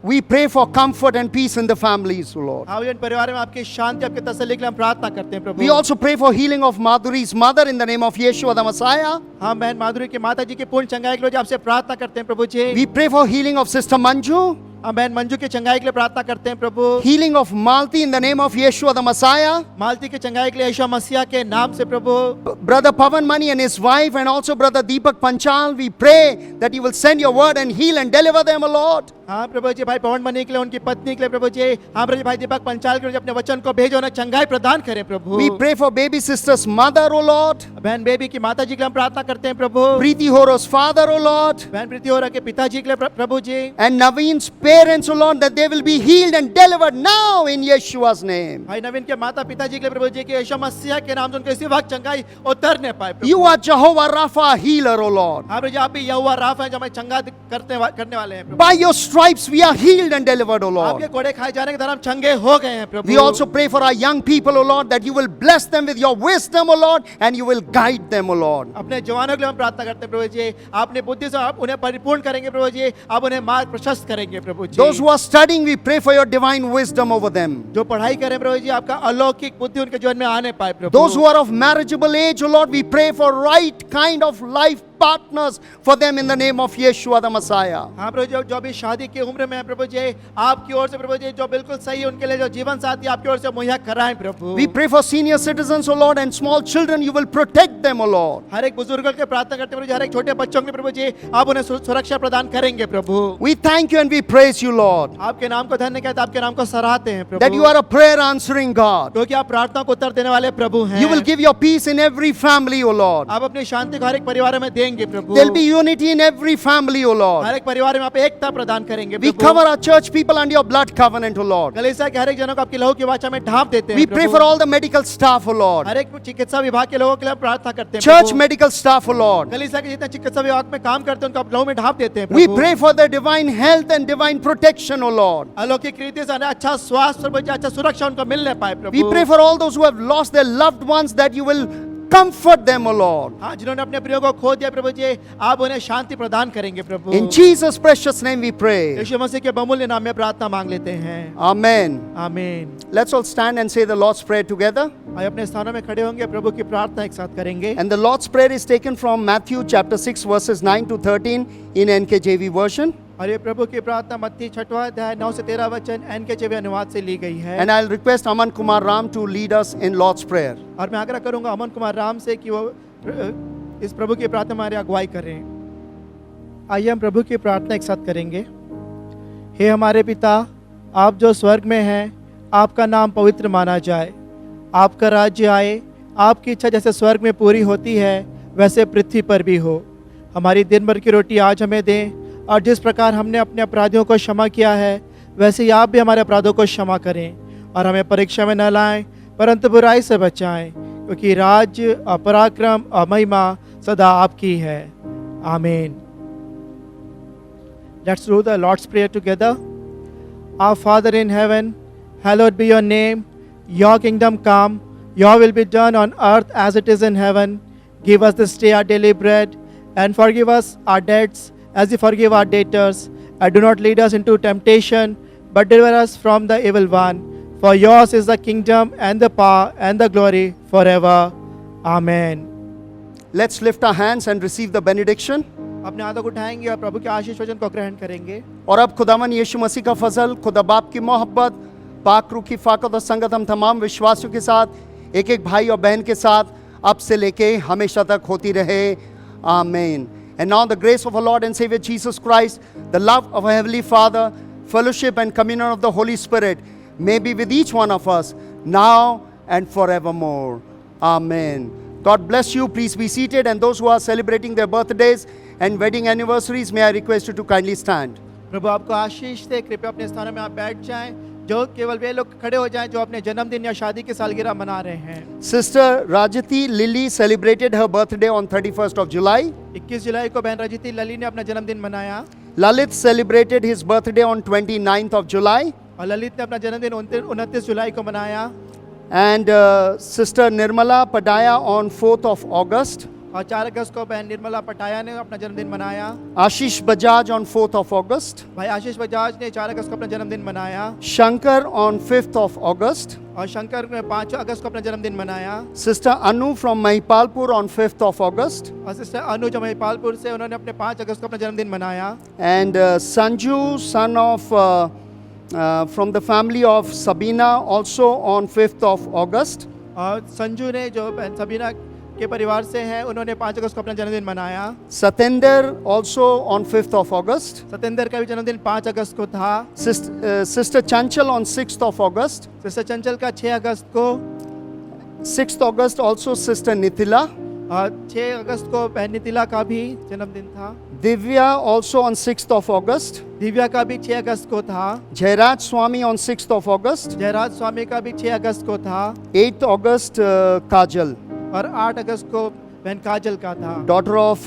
We pray for comfort and peace in the families, O Lord. हाँ इन परिवार में आपकी शांति आपकी तसल्ली के लिए हम प्रार्थना करते हैं प्रभु। We also pray for healing of Madhuri's mother in the name of Yeshua the Messiah. हाँ बहन माधुरी की माता जी की पूर्ण चंगाई के लिए आपसे प्रार्थना करते हैं प्रभु जी। We pray for healing of Sister Manju, हम बहन मंजू की चंगाई के लिए प्रार्थना करते हैं प्रभु। healing of Malti in the name of Yeshua the Messiah. मालती की चंगाई के लिए यीशु मसीह के नाम से प्रभु। Brother Pavan Mani and his wife and also Brother Deepak Panchal, we pray that you will send your word and heal and deliver them, O Lord. हाँ प्रभु जी, भाई पवन मनी के लिए उनकी पत्नी के लिए प्रभु जी। हाँ प्रभु जी, भाई दीपक पंचाल के लिए अपने वचन को भेजो उन्हें चंगाई प्रदान करें प्रभु। We pray for baby sister's mother, O Lord. बहन बेबी की माता जी के लिए हम प्रार्थना करते हैं प्रभु। Preeti Horo's father, O Lord. बहन प्रीति हो के पिताजी के लिए प्रभु जी। And Naveen's parents, O Lord, that they will be healed and delivered now in Yeshua's name. भाई नवीन के माता पिताजी के लिए प्रभु जी के यीशु मसीह के नाम से उनको इसी वक्त चंगाई उतरने पाए प्रभु। You are Jehovah Rapha, healer, O Lord. हाँ प्रभु जी, आप भी यहोवा राफा हैं जो हमें चंगा करने वाले हैं प्रभु। By your stripes we are healed and delivered, O Lord. आपके कोड़े खाए जाने के द्वारा हम चंगे हो गए हैं प्रभु। We also pray for our young people, O Lord, that you will bless them with your wisdom, O Lord, and you will guide them, O Lord. अपने जवानों के लिए हम प्रार्थना करते हैं प्रभु जी। आपने बुद्धि से आप उन्हें परिपूर्ण करेंगे प्रभु जी। आप उन्हें मार्ग प्रशस्त करेंगे प्रभु जी। Those who are studying, we pray for your divine wisdom over them. जो पढ़ाई करें प्रभु जी आपका अलौकिक बुद्धि उनके जीवन में आने पाए प्रभु। Those who are of marriageable age, O Lord, we pray for right kind of life partners for them in the name of Yeshua the Messiah. हाँ प्रभु जी, जो अभी शादी की उम्र में है प्रभु जी आपकी ओर से प्रभु जी जो बिल्कुल सही है उनके लिए जो जीवन साथी आपकी ओर से मुहैया कराएं प्रभु। We pray for senior citizens, O Lord, and small children. You will protect them, O Lord. हर एक बुजुर्गों के प्रार्थना करते हैं प्रभु जी। हर एक छोटे बच्चों के लिए प्रभु जी आप उन्हें सुरक्षा प्रदान करेंगे प्रभु। We thank you and we praise you, Lord, आपके नाम को धन्य कहते हैं, आपके नाम को सराहते हैं that you Prabhu. are a prayer answering God. क्योंकि आप प्रार्थना को उत्तर देने वाले प्रभु हैं। You will give your peace in every family, O Lord. आप अपनी शांति को हर एक परिवार में देंगे प्रभु। There will be unity in every family, O Lord. हर एक परिवार में आप एकता प्रदान करेंगे We Prabhu. cover our church people under your blood covenant, O Lord. कलीसिया के हर एक जनों को आपकी लहू की वाचा में ढांप देते हैं We pray Prabhu. for all the medical staff, O Lord. हर एक चिकित्सा विभाग के लोगों के लिए प्रार्थना करते हैं Church प्रभु। medical staff, O Lord. कलीसिया के जितने चिकित्सा विभाग में काम करते हैं उनको आप लहू में ढांप देते हैं We Prabhu. pray for their divine health and divine protection, O Lord. अलौकिक रीति से उन्हें अच्छा स्वास्थ्य प्रभु जी, अच्छा सुरक्षा उनको मिलने पाए We Prabhu. pray for all those who have lost their loved ones that you will comfort them, O Lord. हाँ जिन्होंने अपने प्रियो को खो दिया प्रभु जी आप उन्हें शांति प्रदान करेंगे प्रभु। In Jesus' precious name we pray. यीशु मसीह के बहुमूल्य नाम में प्रार्थना मांग लेते हैं। Amen. आमीन। Let's all stand and say the Lord's Prayer together. आइए अपने स्थानों में खड़े होंगे प्रभु की प्रार्थना एक साथ करेंगे। And the Lord's Prayer is taken from Matthew chapter 6 verses 9 to 13 in NKJV version. और ये प्रभु की प्रार्थना मत्ती 6वां अध्याय 9 से 13 वचन NKJV अनुवाद से ली गई है। And I'll request Aman Kumar Ram to lead us in Lord's Prayer. और मैं आग्रह करूंगा अमन कुमार राम से कि वो इस प्रभु की प्रार्थना में हमारी अगुवाई करें। आइए हम प्रभु की प्रार्थना एक साथ करेंगे। हे हमारे पिता, आप जो स्वर्ग में हैं, आपका नाम पवित्र माना जाए। आपका राज्य आए, आपकी इच्छा जैसे स्वर्ग में पूरी होती है वैसे पृथ्वी पर भी हो। हमारी दिन भर की रोटी आज हमें दें, और जिस प्रकार हमने अपने अपराधियों को क्षमा किया है वैसे ही आप भी हमारे अपराधों को क्षमा करें। और हमें परीक्षा में न लाएं परंतु बुराई से बचाएं, क्योंकि राज्य और पराक्रम और महिमा सदा आपकी है। आमीन। Let's do the Lord's Prayer together. Our Father in heaven, hallowed be your name. Your kingdom come. Your will be done on earth as it is in heaven. Give us this day our daily bread, and forgive us our debts as we forgive our debtors. And do not lead us into temptation, but deliver us from the evil one. For yours is the kingdom and the power and the glory forever. Amen. Let's lift our hands and receive the benediction. अपने हाथों को उठाएंगे और प्रभु के आशीष वचन को ग्रहण करेंगे। और अब खुदावन यीशु मसीह का फजल, खुदा बाप की मोहब्बत, पाक रूह की फाकत और संगत हम तमाम विश्वासियों के साथ, एक एक भाई और बहन के साथ अब से लेके हमेशा तक होती रहे। आमीन। And now the grace of our Lord and Savior Jesus Christ, the love of our Heavenly Father, fellowship and communion of the Holy Spirit may be with each one of us now and forevermore. Amen. God bless you. Please be seated. And those who are celebrating their birthdays and wedding anniversaries, may I request you to kindly stand. प्रभु आपको आशीष दे। कृपया अपने स्थानों में आप बैठ जाएं। जो केवल वे लोग खड़े हो जाएं जो अपने जन्मदिन या शादी की सालगिरह मना रहे हैं। Sister Rajati Lily celebrated her birthday on 31st of July. 21 जुलाई को बहन रजती लली ने अपना जन्मदिन मनाया Lalit celebrated his birthday on 29th of July. और ललित ने अपना जन्मदिन 29 जुलाई को मनाया। And Sister Nirmala Padaya on 4th of August. और 4 अगस्त को बहन निर्मला पटाया ने अपना जन्मदिन मनाया। Ashish Bajaj on 4th of August. भाई आशीष बजाज ने 4 अगस्त को अपना जन्मदिन मनाया। Shankar on 5th of August. और शंकर ने 5 अगस्त को अपना जन्मदिन मनाया। Sister Anu from Mahipalpur on 5th of August. और सिस्टर अनु जो महिपालपुर से, उन्होंने अपने 5 अगस्त को अपना जन्मदिन मनाया। And Sanju, son of from the family of Sabina, also on 5th of August. और संजू ने जो बहन सबीना के परिवार से हैं, उन्होंने 5 अगस्त को अपना जन्मदिन मनाया। Satender also on 5th of August. Satendra का भी जन्मदिन 5 अगस्त को था। Sister Chanchal on 6th of August. Sister चंचल का 6 अगस्त को। 6th August also Sister Nitila. और 6 अगस्त को बहन नितिला का भी जन्मदिन था। Divya also on 6th of August. Divya का भी 6 अगस्त को था। Jairaj Swami on 6th of August. Jayraj स्वामी का भी 6 अगस्त को था। 8th August Kajal, और 8 अगस्त को बहन काजल का था। daughter of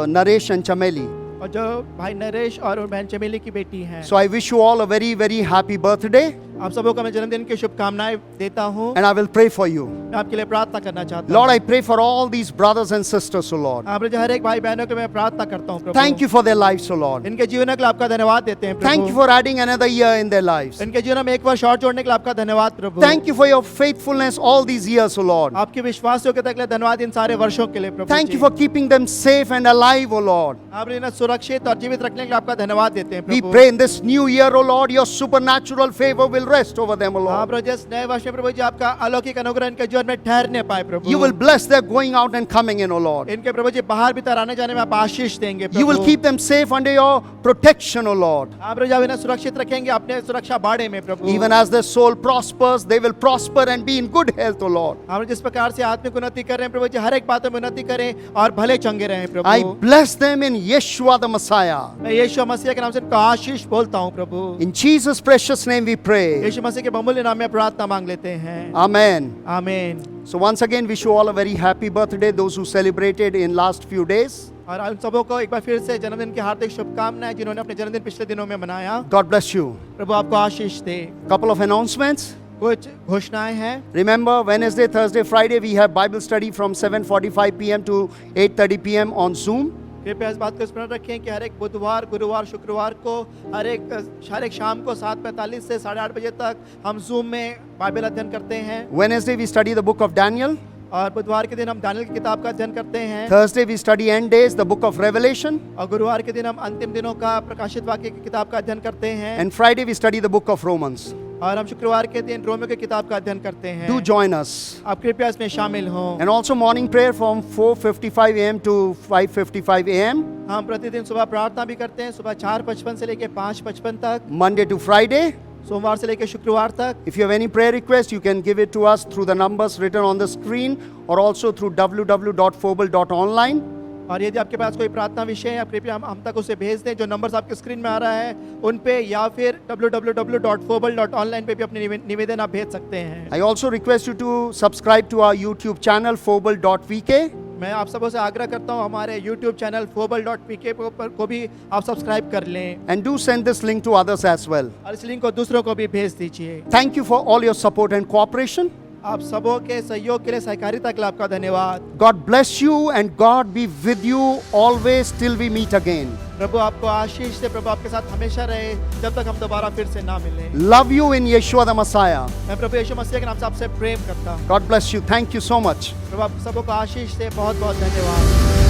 Naresh and Chameli. और जो भाई नरेश और बहन चमेली की बेटी हैं। So I wish you all a very, very happy birthday, आप सबों को मैं जन्मदिन की शुभकामनाएं देता हूँ। and I will pray for you. मैं आपके लिए प्रार्थना करना चाहता Lord, हूँ। I pray for all these brothers and sisters, O Lord. आप जो हर एक भाई बहनों के मैं प्रार्थना करता हूँ प्रभु। Thank you for their lives, O Lord. इनके जीवन के लिए आपका धन्यवाद देते हैं प्रभु। Thank you for adding another year in their lives. इनके जीवन में एक वर्ष और जोड़ने के लिए आपका धन्यवाद प्रभु। Thank you for your faithfulness all these years, O Lord. आपके विश्वास योग्यता के लिए धन्यवाद इन सारे वर्षों के लिए प्रभु। Thank you ji. for keeping them safe and alive, O Lord. आपने इन्हें सुरक्षित और जीवित रखने के लिए आपका धन्यवाद देते हैं We Prabhu. pray in this new year, O Lord, your supernatural favor will rest over them, O हाँ Lord. प्रभु, जिस नए वर्ष में प्रभु जी आपका अलौकिक अनुग्रह इनके जीवन में ठहरने पाए प्रभु। You will bless their going out and coming in, O Lord. इनके प्रभु जी बाहर भीतर आने जाने में आप आशीष देंगे प्रभु। You will keep them safe under your protection, O Lord. आप प्रभु जी इन्हें सुरक्षित रखेंगे अपने सुरक्षा बाड़े में प्रभु। Even as their soul prospers, they will prosper and be in good health, O Lord. हम जिस प्रकार से आत्मिक उन्नति कर रहे हैं प्रभु जी, हर एक बातों में उन्नति करें और भले चंगे रहें प्रभु। I bless them in Yeshua the Messiah. मैं यीशु मसीह के नाम से इनको आशीष बोलता हूँ प्रभु। In Jesus' precious name we pray. यीशु मसीह के बहुमूल्य नाम में प्रार्थना मांग लेते हैं। Amen. आमीन। So once again, wish you all a very happy birthday, those who celebrated in last few days. और उन सबों को एक बार फिर से जन्मदिन की हार्दिक शुभकामनाएं जिन्होंने अपने जन्मदिन पिछले दिनों में मनाया। God bless you. प्रभु आपको आशीष दे। Couple of announcements. कुछ घोषणाएं हैं। Remember, Wednesday, Thursday, Friday, we have Bible study from 7:45 p.m. to 8:30 p.m. on Zoom. कृपया इस बात को स्मरण रखें कि हर एक बुधवार, गुरुवार, शुक्रवार को हर एक शाम को 7:45 से 8:30 बजे तक हम जूम में बाइबल अध्ययन करते हैं। Wednesday, we study the book of Daniel. और बुधवार के दिन हम दानियल की किताब का अध्ययन करते हैं। Thursday, we study end days, the book of Revelation. और गुरुवार के दिन हम अंतिम दिनों का प्रकाशित वाक्य की किताब का अध्ययन करते हैं। And Friday, we study the book of Romans. और हम शुक्रवार के दिन रोमियो की किताब का अध्ययन करते हैं। Do join us. आप कृपया इसमें शामिल हों। And also morning prayer from 4:55 a.m. to 5:55 a.m. हम प्रतिदिन सुबह प्रार्थना भी करते हैं, सुबह 4:55 से लेकर 5:55 तक, Monday to Friday. सोमवार से लेकर शुक्रवार तक। If you have any prayer request, you can give it to us through the numbers written on the screen or also through www.fobel.online. और यदि आपके पास कोई प्रार्थना विषय है, आप कृपया हम तक उसे भेज दें। जो नंबर्स आपके स्क्रीन में आ रहा है उन पे, या फिर www.fobel.online पे भी अपने निवेदन आप भेज सकते हैं। I also request you to subscribe to our YouTube channel fobel.vk. मैं आप सबों से आग्रह करता हूँ हमारे YouTube चैनल fobal.pk पर को भी आप सब्सक्राइब कर लें and do send this link to others as well. और इस लिंक को दूसरों को भी भेज दीजिए। Thank you for all your support and cooperation. आप सबों के सहयोग के लिए, सहकारिता के लिए आपका धन्यवाद। God bless you and God be with you always till we meet again. प्रभु आपको आशीष से, प्रभु आपके साथ हमेशा रहे जब तक हम दोबारा फिर से ना मिलें। Love you in Yeshua the Messiah. मैं प्रभु यीशु मसीह के नाम से आपसे प्रेम करता हूँ। God bless you. Thank you so much. प्रभु आप सबों को आशीष से बहुत बहुत धन्यवाद।